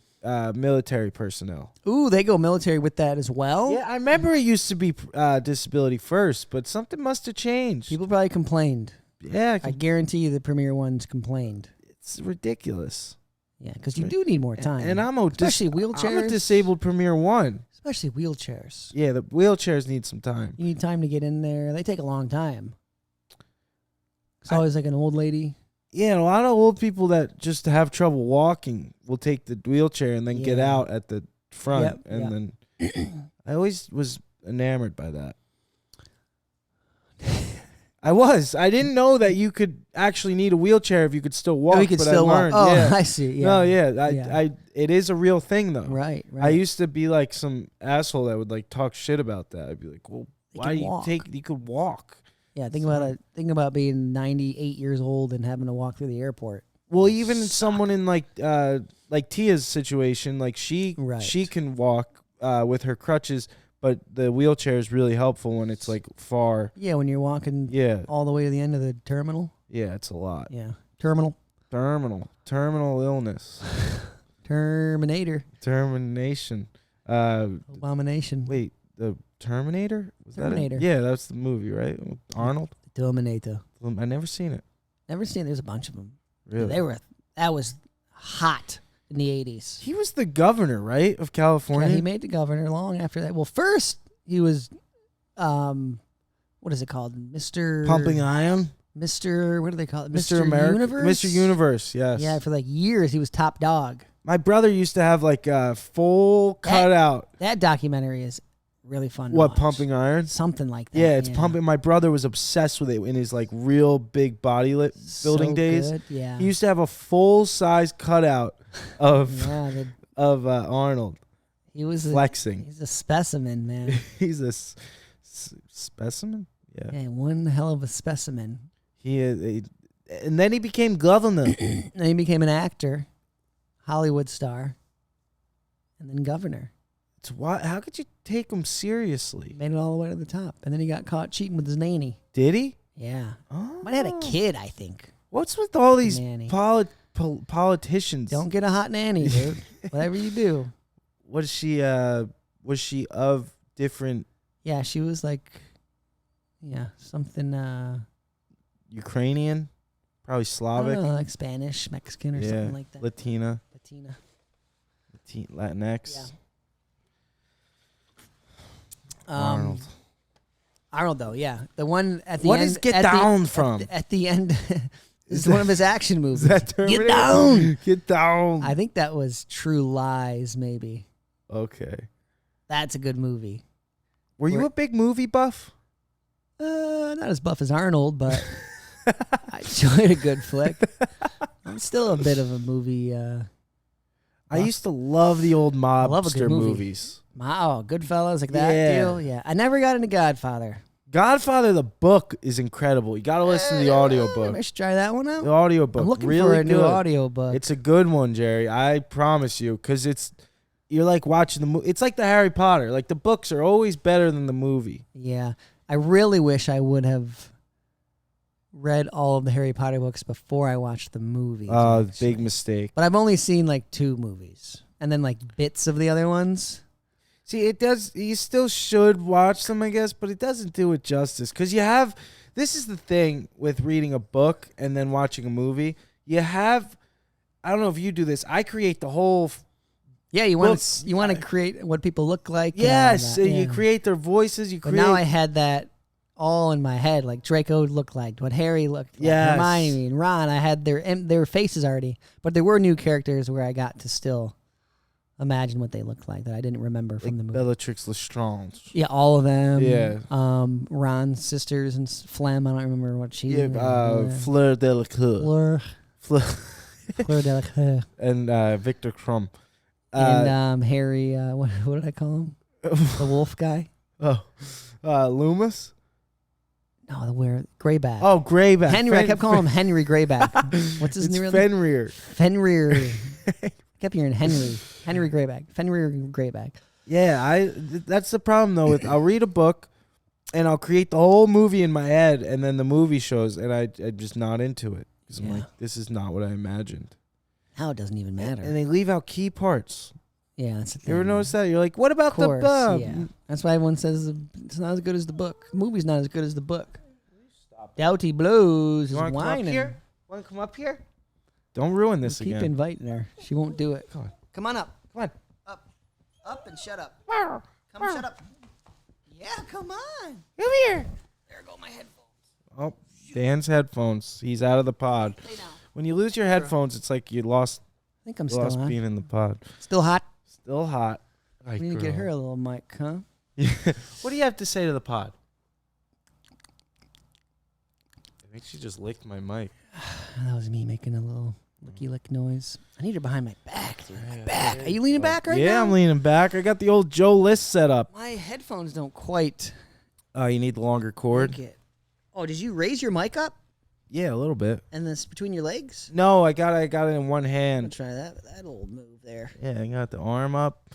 military personnel. Ooh, they go military with that as well? Yeah, I remember it used to be disability first, but something must have changed. People probably complained. Yeah, I guarantee you the Premier ones complained. it's ridiculous. Yeah, because you do need more time. And I'm especially wheelchairs. I'm a disabled Premier One. Especially wheelchairs. Yeah, the wheelchairs need some time. You need time to get in there. They take a long time. It's always like an old lady. Yeah, a lot of old people that just have trouble walking will take the wheelchair and then get Yeah. out at the front. Yep, And then I always was enamored by that. I didn't know that you could actually need a wheelchair if you could still walk. Oh, you could but still I learned, walk. Oh, yeah. I see. Yeah. No, yeah. Yeah. It is a real thing though. Right. I used to be like some asshole that would like talk shit about that. I'd be like, well, They why can do you walk. you could walk? Yeah, think about being 98 years old and having to walk through the airport. Well, even someone in like Tia's situation, like she Right. can walk with her crutches, but the wheelchair is really helpful when it's like far. Yeah, when you're walking Yeah, all the way to the end of the terminal. yeah, it's a lot. Yeah. Terminal. Terminal illness, Terminator. termination. Abomination. Wait, the Terminator? Was Terminator. That it? Yeah, that's the movie, right? With Arnold. Terminator. I never seen it. Never seen. There's a bunch of them. Really? That was hot in the 80s. He was the governor, right, of California. Yeah, he made the governor long after that. Well, first he was, what is it called? Mr. Pumping Iron. Mr. What do they call it? Mr. America. Universe? Mr. Universe, yes. Yeah, for like years he was top dog. My brother used to have like a full cutout. That documentary is really fun. to What, watch. Pumping Iron? Something like that. Yeah, it's pumping. My brother was obsessed with it in his like real big building So days. good, yeah. He used to have a full size cutout of Yeah, Arnold he was flexing. He's a specimen, man. He's a specimen. Yeah, Yeah, one hell of a specimen. and then he became governor. Then he became an actor, Hollywood star, and then governor. It's why? How could you take him seriously? Made it all the way to the top, and then he got caught cheating with his nanny. Did he? Yeah, Oh. might have had a kid, I think. What's with all these Nanny. politicians? Don't get a hot nanny, dude. Whatever you do. Was she of different Yeah, she was like, something. Ukrainian, probably I Slavic, don't know, like Spanish, Mexican, or something like that. Latina, Latina. Latinx. Yeah. Arnold. Arnold, though, yeah, the one at the What end. is Get at the- Down from? At the end, Is is one of his action movies. Is that Terminator? Get down. Get down. I think that was True Lies, maybe. Okay. That's a good movie. Were you a big movie buff? Not as buff as Arnold, but I enjoyed a good flick. I'm still a bit of a movie. I used to love the old love a mobster good movie. movies. Goodfellas, like that Yeah. deal. Yeah, I never got into Godfather. Godfather, the book is incredible. You got to listen to the audiobook. I should try that one out. The audiobook, I'm looking really for a new good. audiobook. It's a good one, Jerry. I promise you, because you're like watching the movie. It's like the Harry Potter. Like the books are always better than the movie. Yeah, I really wish I would have read all of the Harry Potter books before I watched the movies. Big mistake. But I've only seen like 2 movies, and then like bits of the other ones. See, it does. You still should watch them, I guess, but it doesn't do it justice because you have. This is the thing with reading a book and then watching a movie. You have. I don't know if you do this. I create the whole. Yeah, you want to create what people look like. Yes, and all that, you create their voices. But now I had that all in my head, like Draco looked like, what Harry looked like, Hermione and Ron. I had their faces already, but there were new characters where I got to still imagine what they looked like that I didn't remember from the movie. Bellatrix Lestrange. Yeah, all of them. Yeah. Ron's sisters and Flem. I don't remember what she. Yeah. Fleur Delacour. Fleur Delacour. And Victor Crumb. And Harry. What did I call him? The wolf guy. Loomis. No, the Greyback. Oh, Greyback. Henry. I kept calling him Henry Greyback. What's his name? Fenrir. Fenrir. I kept hearing Henry. Henry Greyback. Fenrir Greyback. Yeah, that's the problem though. I'll read a book, and I'll create the whole movie in my head, and then the movie shows, and I'm just not into it because I'm like, this is not what I imagined. Now it doesn't even matter. And they leave out key parts. Yeah, that's the thing. You ever notice that? You're like, what about the book? Yeah. That's why everyone says it's not as good as the book. The movie's not as good as the book. Doughty Blues is whining. Want to come up here? Don't ruin this again. Keep inviting her. She won't do it. Come on up. Come on. Up and shut up. Come shut up. Yeah, come on. Come here. There go my headphones. Oh, Dan's headphones. He's out of the pod. Lay down. When you lose your headphones, it's like you lost. I think I'm still on. Being in the pod. Still hot. Still hot. We need to get her a little mic, huh? What do you have to say to the pod? I think she just licked my mic. That was me making a little licky-lick noise. I need her behind my back, dude. My back. Are you leaning back right now? Yeah, I'm leaning back. I got the old Joe List set up. My headphones don't quite. Oh, you need the longer cord? Oh, did you raise your mic up? Yeah, a little bit. And this between your legs? No, I got it in one hand. I'm gonna try that old move there. Yeah, I got the arm up.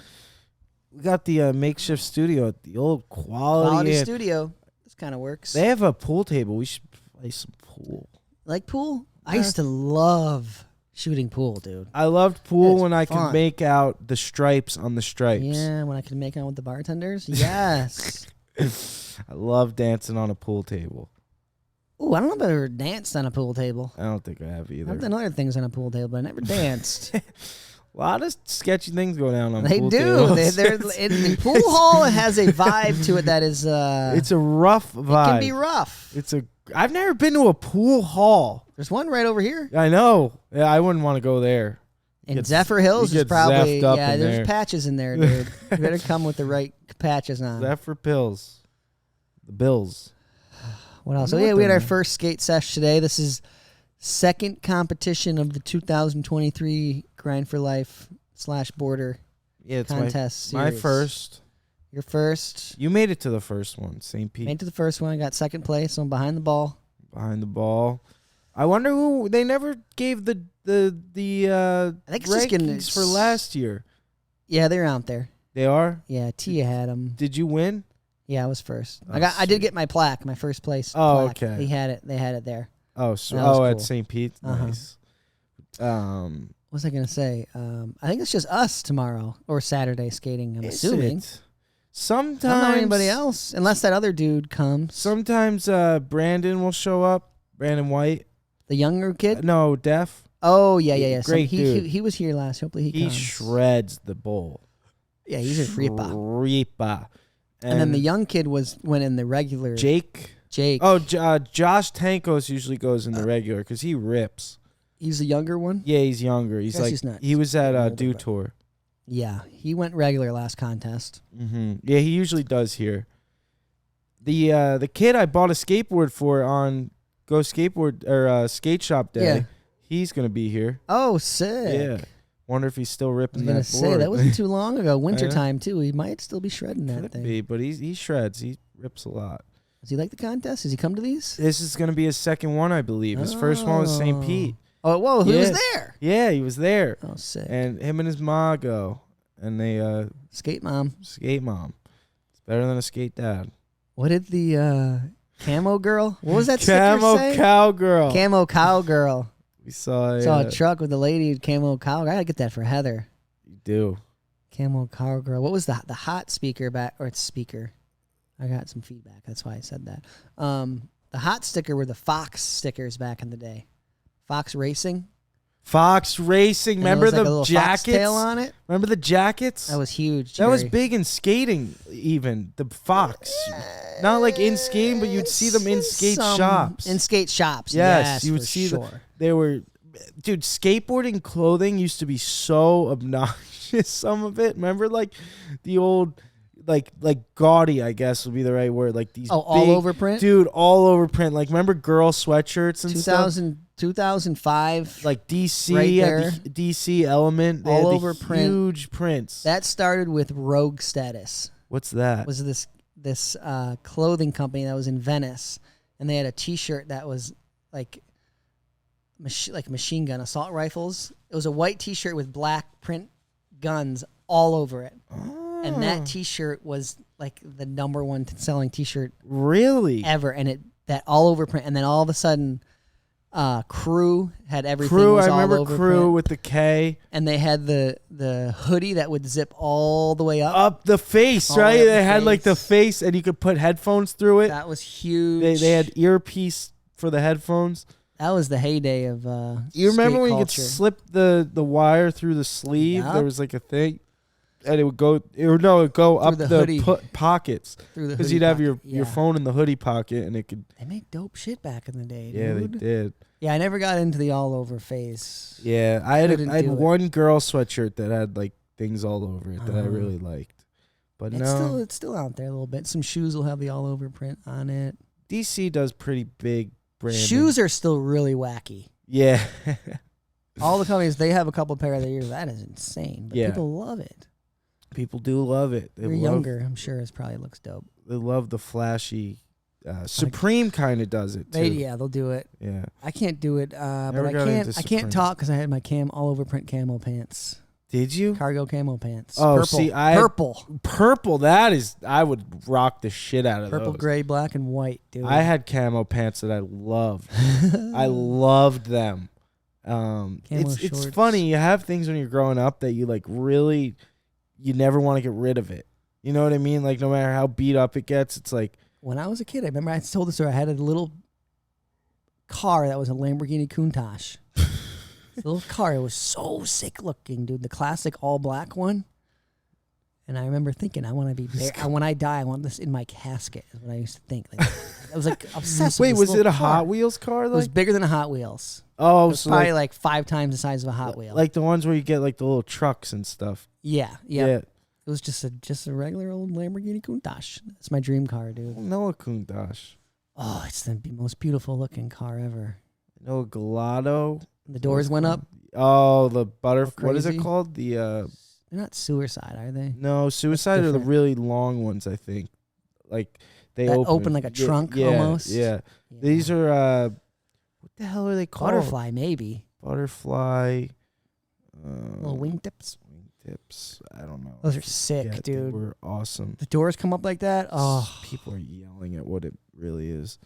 We got the makeshift studio at the old quality studio. This kind of works. They have a pool table. We should play some pool. Like pool? Yeah. I used to love shooting pool, dude. I loved pool when I could make out the stripes on the stripes. Yeah, when I could make out with the bartenders. Yes. I love dancing on a pool table. Ooh, I don't know if I ever danced on a pool table. I don't think I have either. I've done other things on a pool table, but I never danced. A lot of sketchy things go down on they pool do. tables. The pool hall has a vibe to it that is. It's a rough vibe. It can be rough. I've never been to a pool hall. There's one right over here. I know. Yeah, I wouldn't want to go there. And Zephyr Hills is probably there's there. patches in there, dude. You better come with the right patches on. Zephyr Pills. The Bills. What else? So we had our first skate sesh today. This is second competition of the 2023 Grind for Life /border contest my series. first. Your first. You made it to the first one, St. Pete. Made it to the first one. I got second place. So I'm behind the ball. Behind the ball. I wonder who they never gave the I think it's rankings for last year. Yeah, they're out there. They are? Yeah, Tia had them. Did you win? Yeah, I was first. I did get my plaque, my first place. Oh, plaque. okay. They had it there. Oh, so cool. at St. Pete. Nice. What was I gonna say? I think it's just us tomorrow or Saturday skating. I'm assuming. Sometimes I don't know anybody else unless that other dude comes. Sometimes Brandon will show up. Brandon White, the younger kid. No, deaf. Oh yeah. Great dude. He was here last. Hopefully he comes. Shreds the bowl. Yeah, he's a Reepa. And then the young kid went in the regular. Jake. Oh, Josh Tankos usually goes in the regular because he rips. He's the younger one? Yeah, he's younger. He was at Dew Tour. Yeah, he went regular last contest. Mm-hmm. Yeah, he usually does here. The kid I bought a skateboard for on Go Skateboard or Skate Shop Day, he's gonna be here. Oh, sick! Yeah, wonder if he's still ripping that board. I was gonna say that wasn't too long ago. Wintertime too. He might still be shredding that thing. Be, but he shreds. He rips a lot. Does he like the contest? Does he come to these? This is gonna be his second one, I believe. His first one was St. Pete. Oh, whoa! He was there. Yeah, he was there. Oh, sick! And him and his ma go, and they skate mom. Skate mom. It's better than a skate dad. What did the camo girl? What was that? Camo cowgirl. Camo cowgirl. We saw a truck with a lady camo cowgirl. I gotta get that for Heather. You do. Camel car girl. What was the hot speaker back, or it's speaker? I got some feedback. That's why I said that. The hot sticker were the Fox stickers back in the day. Fox Racing. Fox Racing. Remember like the jackets? Tail on it. Remember the jackets? That was huge. That was Jerry. big in skating, even. The Fox. Not like in skating, but you'd see them in skate shops. In skate shops, yes. You would for see sure. they were... Dude, skateboarding clothing used to be so obnoxious, some of it. Remember, like, the old... Like gaudy, I guess would be the right word. Like these all over print? Dude, all over print. Like, remember girl sweatshirts and stuff? 2005. Like DC, right there. DC Element. They all had over print. Huge prints. That started with Rogue Status. What's that? Was this clothing company that was in Venice, and they had a T-shirt that was like machine gun assault rifles. It was a white T-shirt with black print guns all over it. And that T-shirt was like the number one selling T-shirt really ever, and that all over print. And then all of a sudden, Crew had everything. Crew, was I all remember over Crew print. with the K. And they had the hoodie that would zip all the way up the face, all right? up They the had like the face. face, and you could put headphones through it. That was huge. They had earpiece for the headphones. That was the heyday of you remember skate when culture. you could slip the wire through the sleeve? Yep. There was like a thing. And it would go, it'd go up the the hoodie. pockets. Through the Because hoodie you'd have pocket. your phone in the hoodie pocket, and it could. They made dope shit back in the day, Yeah, dude. they did. Yeah, I never got into the all over phase. Yeah, I had Couldn't do it. one girl sweatshirt that had like things all over it that I really liked. But It's still out there a little bit. Some shoes will have the all over print on it. DC does pretty big branding. Shoes are still really wacky. Yeah. All the companies, they have a couple pair of their ears. That is insane. But Yeah. people love it. People do love it. You're younger, I'm sure it probably looks dope. They love the flashy. Supreme kind of does it too. They'll do it. Yeah. I can't do it, Never but got into I can't Supreme. talk because I had my all over print camo pants. Did you? Cargo camo pants. Oh, purple. see, purple. That is, I would rock the shit out of Purple, those. gray, black, and white, dude. I had camo pants that I loved. I loved them. It's shorts. funny. You have things when you're growing up that you like really, you never want to get rid of it. You know what I mean? Like no matter how beat up it gets, it's like. When I was a kid, I remember I told the story. I had a little car that was a Lamborghini Countach. The little car. It was so sick looking, dude. The classic all black one. And I remember thinking, I want to be when I die, I want this in my casket. Is what I used to think. Like, I was like obsessed. Wait, with this was it a little car. Hot Wheels car? It Like? was bigger than a Hot Wheels. Oh, It was so probably like 5 times the size of a Hot Wheel. like the ones where you get like the little trucks and stuff. yeah. Yeah. It was just a regular old Lamborghini Countach. That's my dream car, dude. Noah Countach. Oh, it's the most beautiful looking car ever. Noah Gelato. The doors went up. Oh, the butterfly. What is it Crazy. called? The They're not suicide, are they? no, suicide are the different. really long ones. I think, like they That open, open like a trunk yeah, almost? Yeah. Yeah. These are what the hell are they called? Butterfly, maybe. Butterfly. Little wingtips. Wingtips. I don't know. Those are sick, Yeah, dude. They were awesome. The doors come up like that. Oh, People are yelling at what it really is.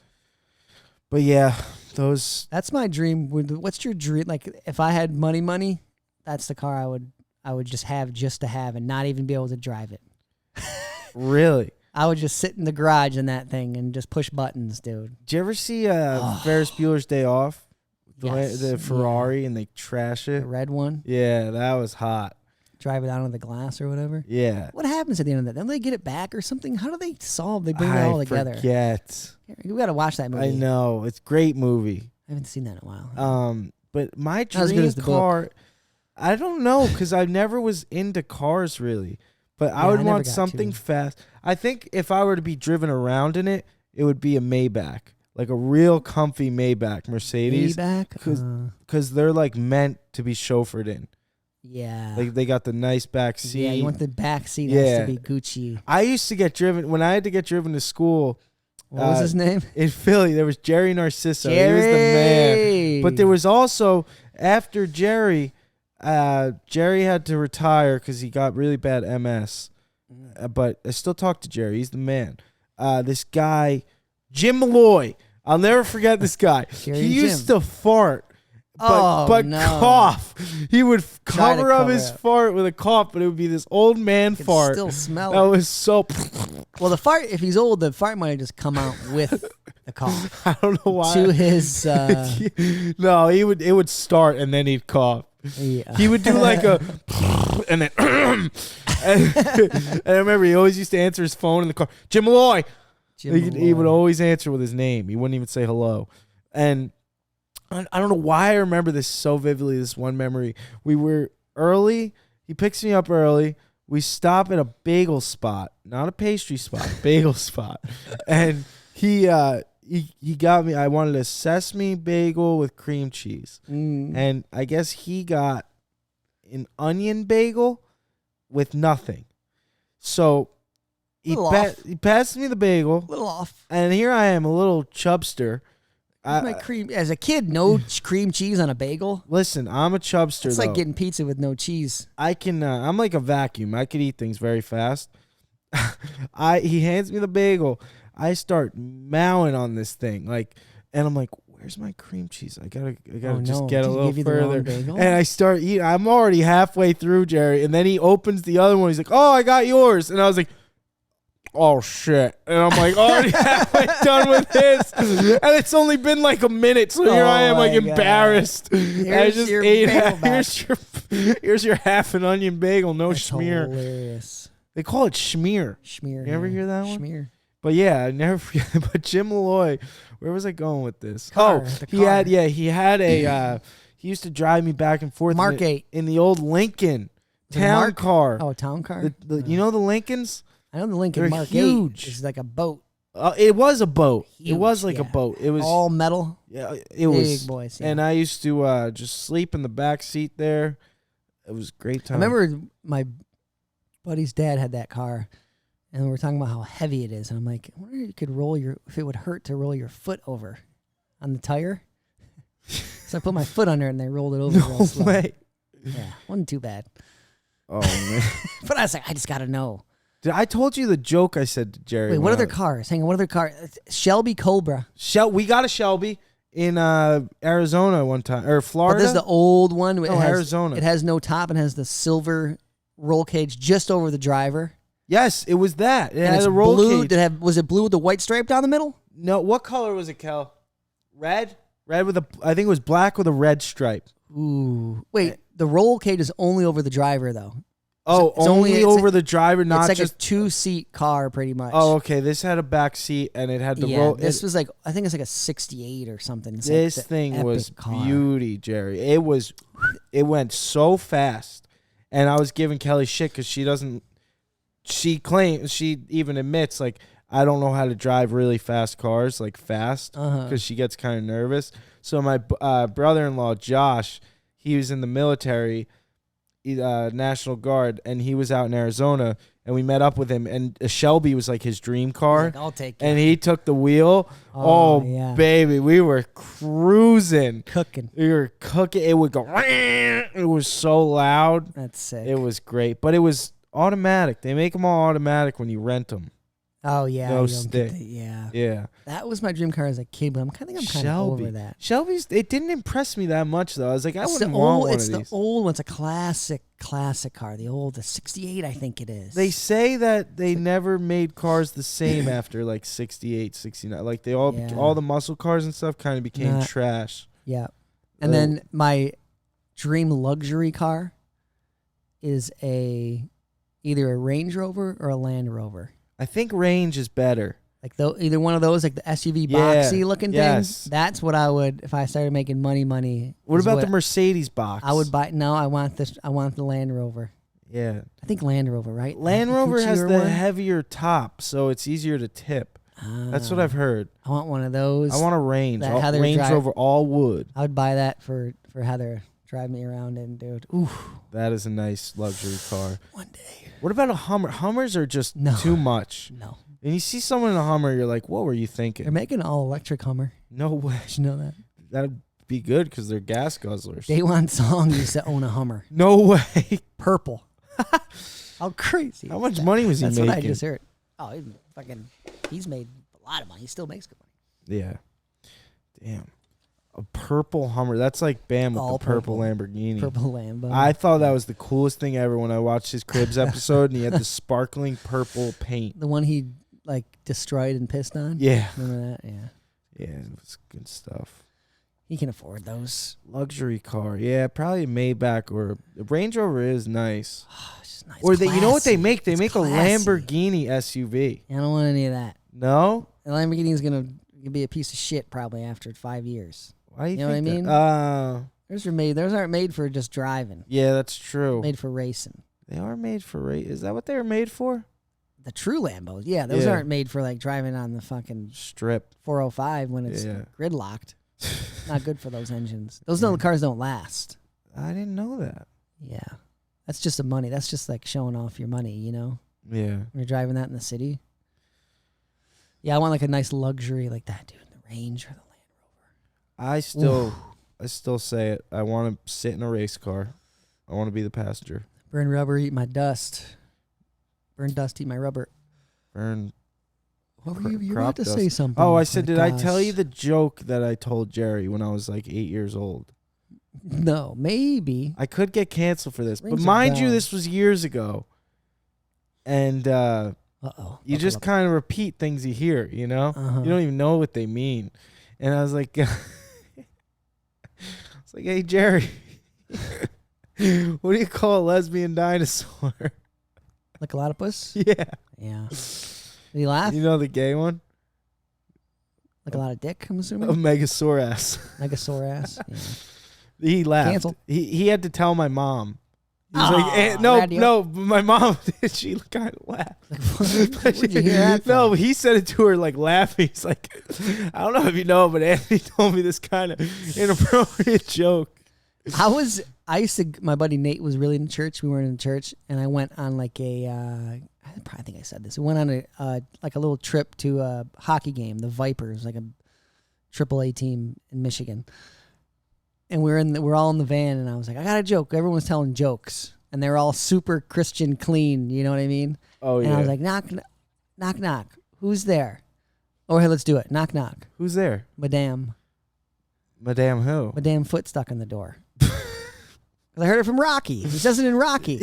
But yeah, those. that's my dream. What's your dream? Like, if I had money, that's the car I would just to have and not even be able to drive it. Really? I would just sit in the garage in that thing and just push buttons, dude. Did you ever see Ferris Bueller's Day Off? Yes. The Ferrari and they trash it. The red one. Yeah, that was hot. Drive it out of the glass or whatever. Yeah. What happens at the end of that? Don't they get it back or something? How do they solve? They bring it all together. Forget. We got to watch that movie. I know. It's a great movie. I haven't seen that in a while. But my Not as good dream as the car, I don't know, because I never was into cars really. But I Yeah, would I never want got something to. fast. I think if I were to be driven around in it, it would be a Maybach, like a real comfy Maybach Mercedes, Maybach? because they're like meant to be chauffeured in. Yeah. Like they got the nice back seat. Yeah, you want the back seat Yeah. has to be Gucci. I used to get driven when I had to get driven to school. What was his name? In Philly, there was Jerry Narciso. He was the man. But there was also, after Jerry, Jerry had to retire because he got really bad MS. But I still talk to Jerry. He's the man. This guy, Jim Malloy. I'll never forget this guy. Jerry He and used Jim. to fart. but no. cough. He would Try to cover up cover his it. fart with a cough, but it would be this old man You can fart. still smell That it. was so. Well, the fart, if he's old, the fart might have just come out with the cough. I don't know why. To his, No, it would start and then he'd cough. yeah. He would do like a, and then, and I remember he always used to answer his phone in the car. Jim Malloy. He would always answer with his name. He wouldn't even say hello. And I don't know why I remember this so vividly, this one memory. We were early. He picks me up early. We stop at a bagel spot, not a pastry spot, bagel spot. And he got me, I wanted a sesame bagel with cream cheese. And I guess he got an onion bagel with nothing. So he passed me the bagel. A little off. And here I am, a little chubster. My cream as a kid, no cream cheese on a bagel. Listen, I'm a chubster. It's though. like getting pizza with no cheese. I can. I'm like a vacuum. I could eat things very fast. He hands me the bagel. I start mowing on this thing, and I'm like, "Where's my cream cheese? I gotta just get Did a he little give you the wrong further." bagel? And I start eating. I'm already halfway through, Jerry, and then he opens the other one. He's like, "Oh, I got yours," and I was like, "Oh shit!" And I'm like already halfway done with this, and it's only been like a minute, so here I am, like embarrassed. I just your ate. bagel Here's your half an onion bagel, no That's schmear. hilarious. They call it schmear. Schmear. You ever hear that one? Schmear. But yeah, I never forget. But Jim Malloy, where was I going with this? He had a. He used to drive me back and forth Mark 8 in the old Lincoln town car. Oh, town car. You know the Lincolns? I know the Lincoln They're Mark huge. 8 is like a boat. It was a boat. Huge, it was like a yeah. boat. It was All metal. Yeah, it Big was. boys. Yeah. And I used to just sleep in the back seat there. It was a great time. I remember my buddy's dad had that car, and we were talking about how heavy it is. And I'm like, I wonder if you could if it would hurt to roll your foot over on the tire. So I put my foot under it, and they rolled it over. real No slow. way. Yeah, wasn't too bad. Oh man! But I was like, I just got to know. I told you the joke I said to Jerry. Wait, what other cars? Hang on, what other car? Shelby Cobra. We got a Shelby in Arizona one time, or Florida. But this is the old one. Arizona. It has no top and has the silver roll cage just over the driver. Yes, it was that. It And had it's a roll blue. cage. Was it blue with the white stripe down the middle? No, what color was it, Kel? Red. Red with I think it was black with a red stripe. Ooh. Wait, the roll cage is only over the driver though. Oh, It's only it's over like- the driver, not it's like just. a 2-seat car, pretty much. Oh, okay. This had a back seat and it had the roll. This was like, I think it's like a 68 or something. It's This like the thing was epic car. beauty, Jerry. It went so fast, and I was giving Kelly shit because she doesn't. She even admits like I don't know how to drive really fast cars, like fast, because she gets kind of nervous. So my brother-in-law Josh, he was in the military. National Guard, and he was out in Arizona, and we met up with him, and a Shelby was like his dream car. He's like, I'll take it. And he took the wheel. Oh yeah. baby, we were cruising. Cooking. We were cooking. It would go. It was so loud. That's sick. It was great, but it was automatic. They make them all automatic when you rent them. Oh yeah. No you don't get stick. yeah. Yeah. That was my dream car as a kid, but I'm kind of Shelby. over that. Shelby's. It didn't impress me that much though. I was like, I It's wouldn't the want old, one it's of the these. old one. It's a classic car. The 68, I think it is. They say that they never made cars the same after like 68, 69. Like they all the muscle cars and stuff kind of became trash. Yeah. And then my dream luxury car is either a Range Rover or a Land Rover. I think Range is better. Like either one of those, like the SUV boxy looking things. That's what I would, if I started making money. What about the Mercedes box? I would buy. No, I want this. I want the Land Rover. Yeah. I think Land Rover, right? Land Rover has Cuccier the one? heavier top, so it's easier to tip. That's what I've heard. I want one of those. I want a Range. that Heather Range drive- Rover all wood. I would buy that for Heather. Drive me around and dude. Ooh. That is a nice luxury car. One day. What about a Hummer? Hummers are just No. too much. No. And you see someone in a Hummer, you're like, what were you They're thinking? making an all-electric Hummer. No way. Did you know that? That'd be good because they're gas guzzlers. Day One Song used to own a Hummer. No way. Purple. How crazy. How much money was he That's making? what I just heard. Oh, he's made a lot of money. He still makes good money. Yeah. Damn. A purple Hummer. That's like Bam with All the purple purple. Lamborghini. Purple Lambo. I thought that was the coolest thing ever when I watched his Cribs episode and he had the sparkling purple paint. The one he like destroyed and pissed on. Yeah. Remember that? Yeah. Yeah, it was good stuff. He can afford those. Luxury car. Yeah, probably a Maybach or a Range Rover is nice. It's just nice. Or they, you know what they Classy. make? They It's make classy. a Lamborghini SUV. I don't want any of that. No? The Lamborghini's gonna be a piece of shit probably after 5 years. Why do you know what I think mean? that? Those aren't made for just driving. Yeah, that's true. Made for racing. They are made for race. Is that what they were made for? The true Lambos, yeah, those Yeah. aren't made for like driving on the fucking Strip. 405 when it's gridlocked. Not good for those engines. Those cars don't last. I didn't know that. Yeah, that's just the money. That's just like showing off your money, you know. Yeah. When you're driving that in the city. Yeah, I want like a nice luxury like that, dude. The Range or the Land Rover. I still say it. I want to sit in a race car. I want to be the passenger. Burn rubber, eat my dust. Burn dust, eat my rubber. Burn. What were you crop about to dust. say something? Oh, I said, my did I gosh. tell you the joke that I told Jerry when I was like 8 years old? No, maybe. I could get canceled for this, but Rings a mind you, bell. this was years ago. And Uh-oh. you just kind of repeat things you hear, you know? Uh-huh. You don't even know what they mean. And I was like, it's like, hey, Jerry, what do you call a lesbian dinosaur? Like a platypus? Yeah. Yeah. Did he laugh? You know the gay one? Like a lot of dick, I'm A assuming? Megasaurus. Like a sore ass? Yeah. He laughed. Cancel. He had to tell my mom. He was Aw, like, radio. no, my mom, she kind of laughed. Like, where'd you hear that No, from? he said it to her like laughing. He's like, I don't know if you know, but Anthony told me this kind of inappropriate joke. I used to, my buddy Nate was really in church. We weren't in church. And I went on like I think I said this. We went on like a little trip to a hockey game, the Vipers, like a AAA team in Michigan. And we're all in the van, and I was like, I got a joke. Everyone was telling jokes, and they're all super Christian clean. You know what I mean? Oh, and yeah. I was like, knock. Who's there? Oh, hey, let's do it. Knock. Who's there? Madame Madame who? foot stuck in the door. 'Cause I heard it from Rocky. He says it in Rocky.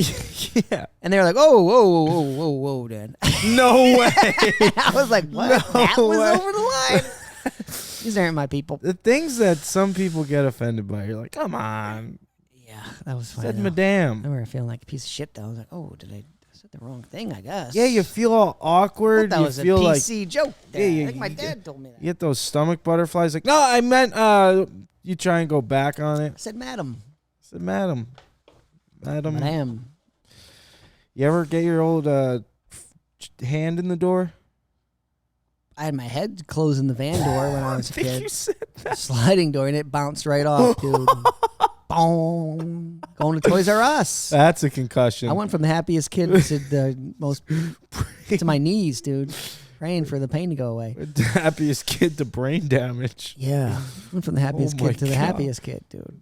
Yeah. And they were like, whoa, Dad. No way. I was like, what? No That was way. over the line? These aren't my people. The things that some people get offended by, you're like, come on. Yeah, that was funny. Said though. I Madame. remember feeling like a piece of shit, though. I was like, oh, did I said the wrong thing, I guess. Yeah, you feel all awkward. That You was a feel like PC joke. Yeah, Dad. you- I think my you- dad told me that. you get those stomach butterflies. Like, no, I meant you try and go back on it. I said, madam. I said, Madam. Madam. You ever get your old hand in the door? I had my head closing the van door when I was a think kid. you said that. Sliding door, and it bounced right off, dude. Boom. Going to Toys R Us. That's a concussion. I went from the happiest kid to the most to my knees, dude. Praying for the pain to go away. The happiest kid to brain damage. Yeah. Went from the happiest Oh my kid to the God. happiest kid, dude.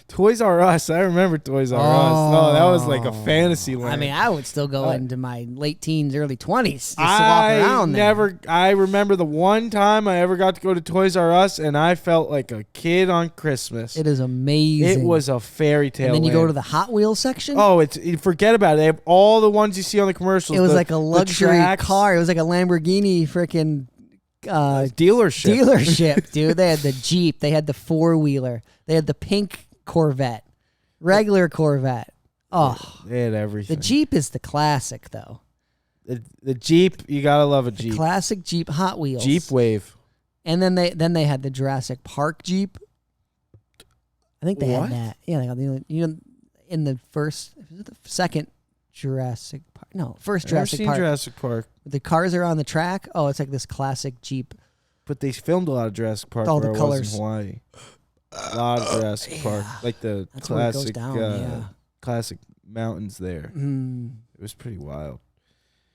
Toys R Us. I remember Toys R Us. No, that was like a fantasy land. I mean, I would still go into my late teens, early 20s just to walk around there. I remember the one time I ever got to go to Toys R Us, and I felt like a kid on Christmas. It is amazing. It was a fairy tale. And then you go land. to the Hot Wheels section. Oh, forget about it. They have all the ones you see on the commercials. it was the- like a the luxury tracks, car. It was like a Lamborghini freaking dealership. dealership, dude. They had the Jeep. They had the four-wheeler. They had the pink Corvette. Regular Corvette. Oh, They had everything. the Jeep is the classic, though. The Jeep, you gotta love a The Jeep. classic Jeep Hot Wheels. Jeep Wave. And then they had the Jurassic Park Jeep. I think they What? had that. Yeah, they got in the second Jurassic Park. No, first I've never Jurassic seen Park. Jurassic Park, The cars are on the track. Oh, it's like this classic Jeep. but they filmed a lot of Jurassic Park All where the I colors. was in Hawaii. A lot of Jurassic Park, like the That's where it goes classic, down, yeah. classic mountains there. Mm. It was pretty wild.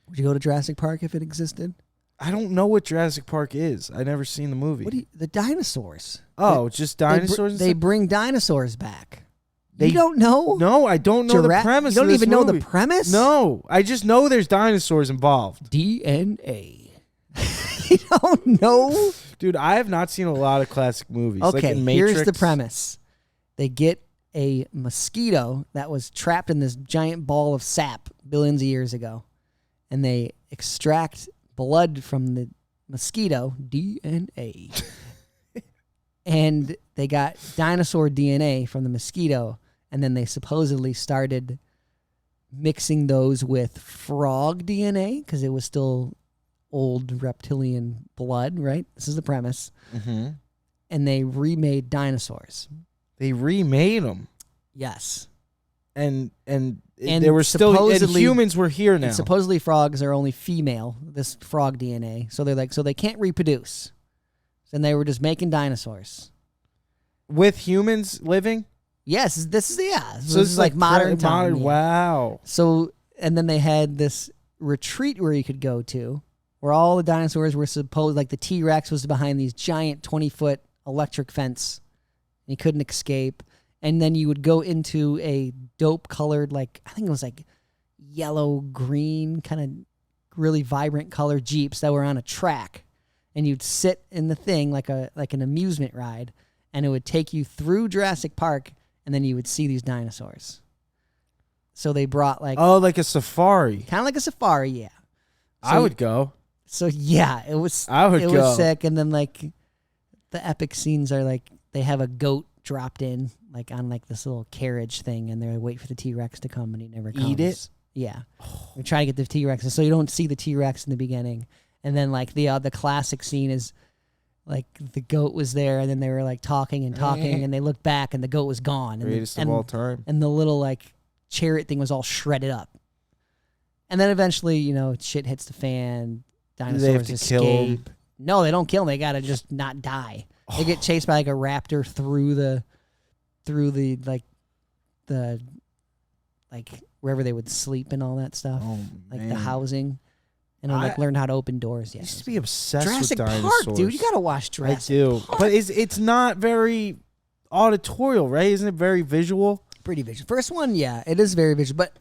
Would you go to Jurassic Park if it existed? I don't know what Jurassic Park is. I never seen the movie. The dinosaurs. Oh, just dinosaurs. and They stuff? bring dinosaurs back. They- You don't know? No, I don't know the Jura- premise. You don't of this even know the movie. premise? No, I just know there's dinosaurs involved. DNA. You don't know? Dude, I have not seen a lot of classic movies. Okay, like in Matrix. here's the premise. They get a mosquito that was trapped in this giant ball of sap billions of years ago, and they extract blood from the mosquito, DNA, and they got dinosaur DNA from the mosquito, and then they supposedly started mixing those with frog DNA because it was still old reptilian blood, right? This is the premise. Mm-hmm. And they remade dinosaurs. They remade them. Yes. And they were still, and humans were here now. And supposedly frogs are only female, this frog DNA. So they're like, so they can't reproduce. And they were just making dinosaurs. With humans living? Yes, this is, yeah. So this is like modern time. Yeah. Wow. So, and then they had this retreat where you could go to, where all the dinosaurs were supposed, like the T-Rex was behind these giant 20-foot electric fence. And you couldn't escape. And then you would go into a dope-colored, like, I think it was like yellow-green, kind of really vibrant color Jeeps that were on a track. And you'd sit in the thing like an amusement ride, and it would take you through Jurassic Park, and then you would see these dinosaurs. So they brought like... Oh, like a safari. Kind of like a safari, yeah. So, I would go. So, yeah, it was... I would go. It was sick, and then, like, the epic scenes are, like, they have a goat dropped in, like, on, like, this little carriage thing, and they're wait for the T-Rex to come, and he never comes. Eat it? Yeah. They're trying to get the T-Rex, and so you don't see the T-Rex in the beginning. And then, like, the classic scene is... Like, the goat was there, and then they were, like, talking, and they looked back, and the goat was gone. Greatest of all time. And the little, like, chariot thing was all shredded up. And then eventually, you know, shit hits the fan. Dinosaurs escape. Kill them? No, they don't kill them. They got to just not die. They get chased by, like, a raptor through the, wherever they would sleep and all that stuff. Oh, like, man. the housing. And I learned how to open doors. Yeah, I used to be obsessed Jurassic with dinosaurs. Park, dude. You gotta watch Jurassic. I do, Park. but it's not very auditorial, right? Isn't it very visual? Pretty visual. First one, yeah, it is very visual. But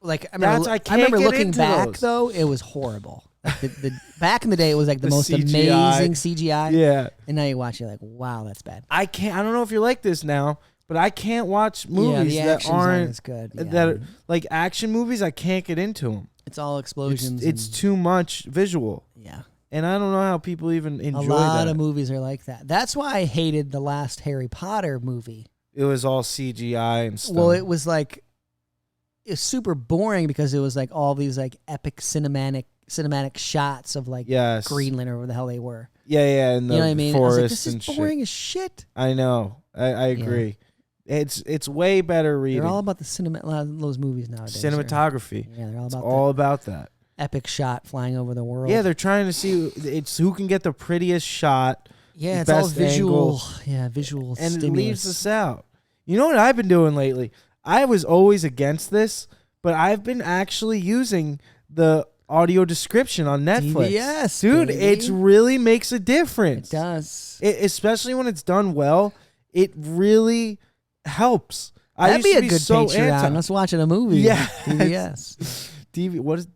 like, I can't remember get looking into back those. though, it was horrible. Like the back in the day, it was like the most CGI. amazing CGI. Yeah, and now you watch, you're like, wow, that's bad. I can't. I don't know if you're like this now, but I can't watch movies the that actions aren't as good. Yeah. that are, like action movies. I can't get into them. It's all explosions. It's too much visual. Yeah. And I don't know how people even enjoy that. A lot of movies are like that. That's why I hated the last Harry Potter movie. It was all CGI and stuff. Well, it was like, it's super boring because it was like all these like epic cinematic shots of like Greenland or whatever the hell they were. Yeah, and the you know what I mean? forest I was like, this is boring shit. as shit. I know. I agree. It's way better reading. They're all about the cinema. A lot of those movies nowadays. Cinematography. They're all it's about all about that. Epic shot flying over the world. Yeah, they're trying to see who can get the prettiest shot. Yeah, it's best all visual. angle, Yeah, visual. and stimulus. it leaves us out. You know what I've been doing lately? I was always against this, but I've been actually using the audio description on Netflix. Yes, dude, baby. it really makes a difference. It does. Especially when it's done well. It really helps. That'd be a good so Patreon. Let's watch a movie. Yeah. DVS. What is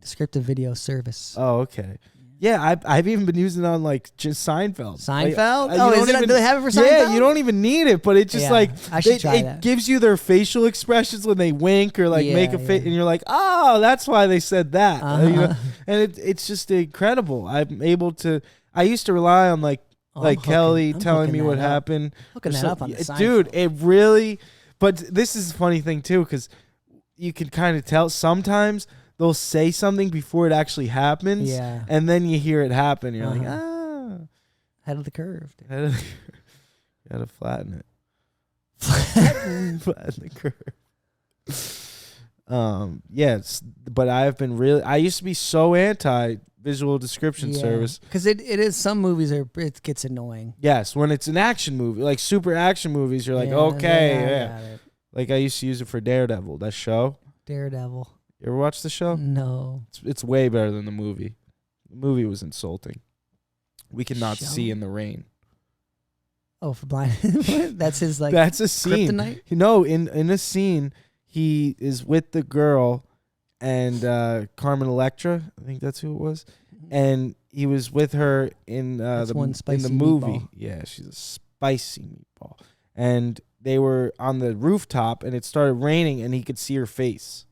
descriptive video service? Oh, okay. Yeah, I've even been using it on like just Seinfeld. Seinfeld? Like, do they have it for Seinfeld? Yeah, you don't even need it, but it's just like I should try that. It gives you their facial expressions when they wink or like make a face, and you're like, oh, that's why they said that. You know? And it's just incredible. I'm able to. I used to rely on like Kelly telling me what happened. Looking that up on the Seinfeld. Dude, it really. But this is a funny thing too, because you can kind of tell sometimes they'll say something before it actually happens, and then you hear it happen. You're like, head of the curve. Dude. You gotta flatten it. Flatten the curve. Yes, but I've been really. I used to be so anti visual description service because it is some movies it gets annoying. Yes, when it's an action movie, like super action movies, you're like, Like I used to use it for Daredevil, that show. Daredevil. You ever watch the show? No. It's way better than the movie. The movie was insulting. We cannot see in the rain. Oh, for blind. That's his like. That's a scene. Kryptonite? No, in a scene, he is with the girl and Carmen Electra. I think that's who it was. And he was with her in That's one in the spicy movie. meatball. Yeah, she's a spicy meatball. And they were on the rooftop, and it started raining, and he could see her face.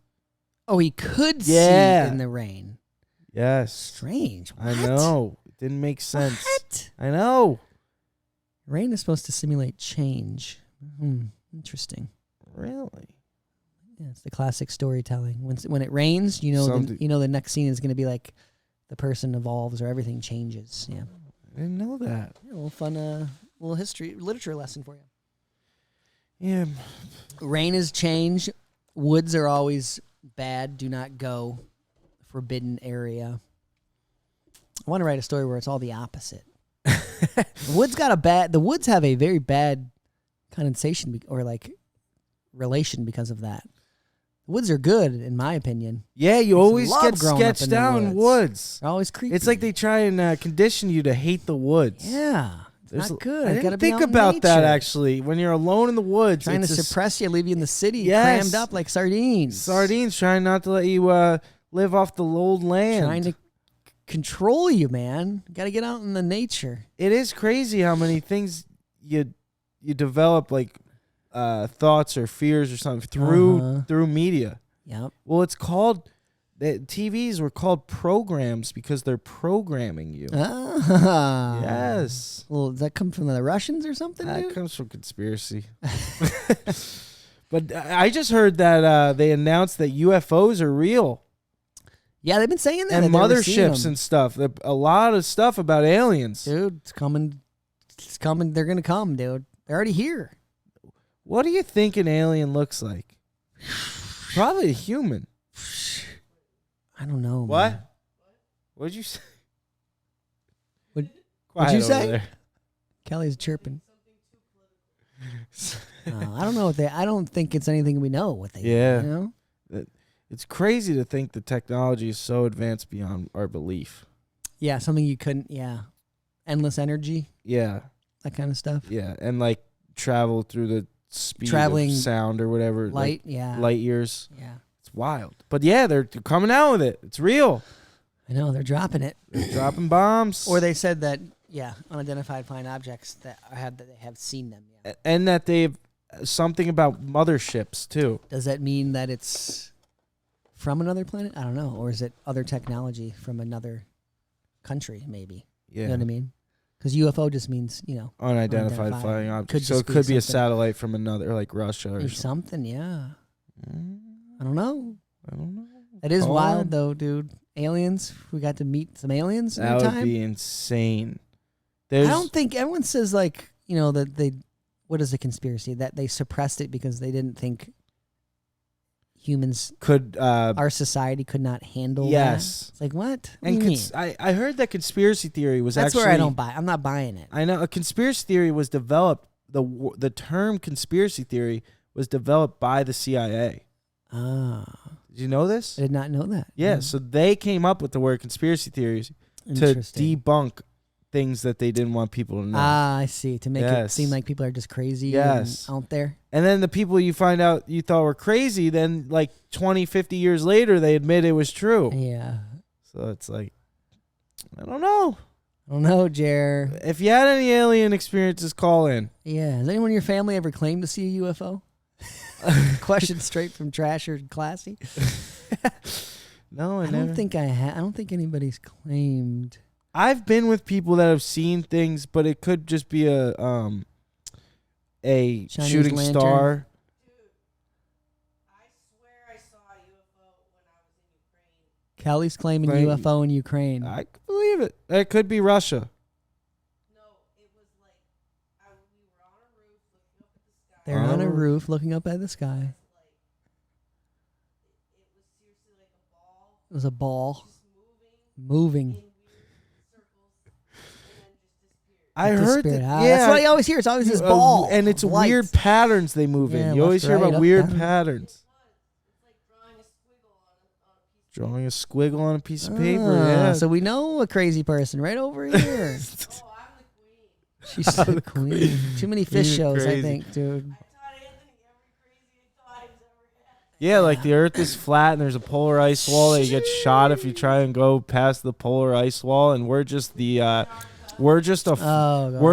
Oh, he could Yeah. see in the rain. Yes. Strange. What? I know. It didn't make sense. What? I know. Rain is supposed to simulate change. Interesting. Really? Yeah, it's the classic storytelling. When it rains, you know the next scene is going to be like the person evolves or everything changes. Yeah. I didn't know that. Yeah, a little fun, little literature lesson for you. Yeah. Rain is change. Woods are always bad. Do not go. Forbidden area. I want to write a story where it's all the opposite. The woods have a very bad condensation or like relation because of that. The woods are good, in my opinion. Yeah, you always get sketched in down woods. They're always creepy. It's like they try and condition you to hate the woods. Yeah. It's not good. I Gotta didn't be think out in about that, nature. actually. When you're alone in the woods. Trying to suppress you, leave you in the city, Yes. crammed up like sardines. Sardines trying not to let you live off the old land. Trying to control you, man. Got to get out in the nature. It is crazy how many things you develop, like thoughts or fears or something through media. Yep. Well, it's called TVs were called programs because they're programming you. Ah. Yes. Well, does that come from the Russians or something? That Dude? comes from conspiracy. But I just heard that they announced that UFOs are real. Yeah, they've been saying that. And I've never seen motherships them. and stuff. A lot of stuff about aliens. Dude, it's coming. It's coming. They're going to come, dude. They're already here. What do you think an alien looks like? Probably a human. I don't know. What? Man. What'd you say? What'd Quiet you over say? there. Kelly's chirping. I don't know what I don't think it's anything we know what they. Yeah. You know? It's crazy to think the technology is so advanced beyond our belief. Yeah, something you couldn't. Yeah, endless energy. Yeah. That kind of stuff. Yeah, and like travel through the speed Traveling of sound or whatever. Light. like Yeah. light years. Yeah. It's wild. But yeah, they're coming out with it. It's real. I know they're dropping it. They're dropping bombs. Or they said that unidentified flying objects that they have seen them. Yeah. And that they've something about motherships too. Does that mean that it's from another planet? I don't know. Or is it other technology from another country? Maybe. Yeah. You know what I mean? Because UFO just means Unidentified flying object. Could So just it could be a something. satellite from another, like Russia or something. Something. Yeah. I don't know. I don't know. That is Call wild, in. though, dude. Aliens. We got to meet some aliens in That the would time. be insane. I don't think everyone says that they. What is the conspiracy that they suppressed it because they didn't think humans could our society could not handle yes. that? It's like what? What And do you mean? I heard that conspiracy theory was That's actually where I don't buy. I'm not buying it. I know a conspiracy theory was developed. The term conspiracy theory was developed by the CIA. Ah, Did you know this? I did not know that. Yeah, No. so they came up with the word conspiracy theories to Interesting. debunk things that they didn't want people to know. Ah, I see. To make it Yes. seem like people are just crazy Yes. and out there. And then the people you find out you thought were crazy, then like 20, 50 years later, they admit it was true. Yeah. So it's like, I don't know. I don't know, Jer. If you had any alien experiences, call in. Yeah. Has anyone in your family ever claimed to see a UFO? Question straight from Trasher and Classy. No, I don't think I have. I don't think anybody's claimed. I've been with people that have seen things, but it could just be a Chinese shooting lantern. star. I swear I saw a UFO when I was in Ukraine. Kelly's claiming Claim- UFO in Ukraine. I could believe it. It could be Russia. No, it was like we were on a roof looking up at the sky. They're on a roof looking up at the sky. It was seriously like a ball It was a ball just moving. in weird circles and then just disappeared. I heard Disappeared. that. Ah, Yeah, that's what I always hear. It's always this ball. and it's of light. weird patterns they move Yeah, in. You always left, hear right, about up, weird down. patterns. It's like drawing a squiggle on a piece Drawing a squiggle on a piece of paper. Ah, Yeah. So we know a crazy person right over here. Oh, I'm the queen. She's the queen. Too many fish You're shows, I crazy. think, dude. I taught Anthony every crazy thought he's ever Yeah, like the Earth is flat and there's a polar ice wall that you get shot if you try and go past the polar ice wall, and we're just the we're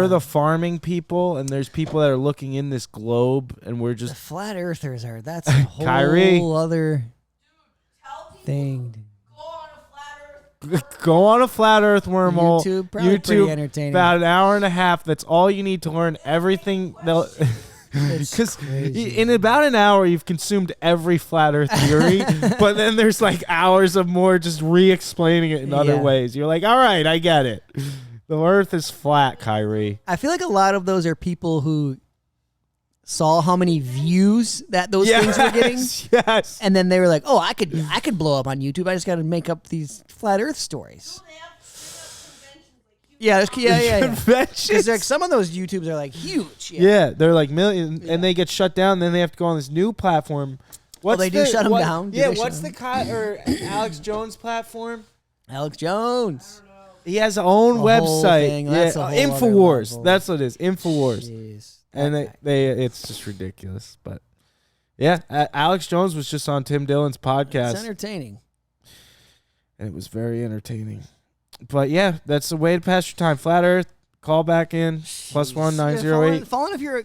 the farming people, and there's people that are looking in this globe, and we're The just flat earthers are. That's a whole Kyrie. other Tell people thing. to go on a flat earth. go on a flat Earth wormhole. YouTube, probably pretty entertaining. About an hour and a half. That's all you need to learn everything. Because in about an hour, you've consumed every flat Earth theory, but then there's like hours of more just re-explaining it in other ways. You're like, all right, I get it. The Earth is flat, Kyrie. I feel like a lot of those are people who saw how many views that those things were getting. Yes. And then they were like, "Oh, I could blow up on YouTube. I just got to make up these flat Earth stories." Yeah, Conventions. Because like some of those YouTubes are like huge. Yeah, they're like million, and they get shut down. Then they have to go on this new platform. They do shut them down? Do Yeah, they what's shut the Alex Jones platform? Alex Jones. He has his own A whole website. thing. Yeah, That's a whole other Infowars. level. That's what it is. Infowars. Jeez. And That they it's just ridiculous. But yeah, Alex Jones was just on Tim Dillon's podcast. It's entertaining. And it was very entertaining. But yeah, that's the way to pass your time. Flat Earth, call back in. +1 908.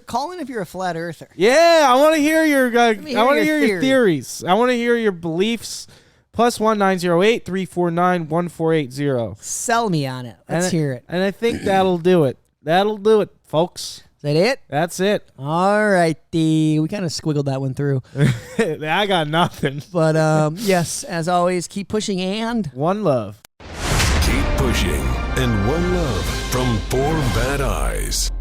Call in if you're a flat earther. Yeah, I want to hear your me I want to hear hear your your theories. I want to hear your beliefs. +1 908 349 1480. Sell me on it. Let's hear it. And I think that'll do it. That'll do it, folks. Is that it? That's it. All righty. We kind of squiggled that one through. I got nothing. But yes, as always, keep pushing and One love. Keep pushing and one love from 4 Bad Eyes.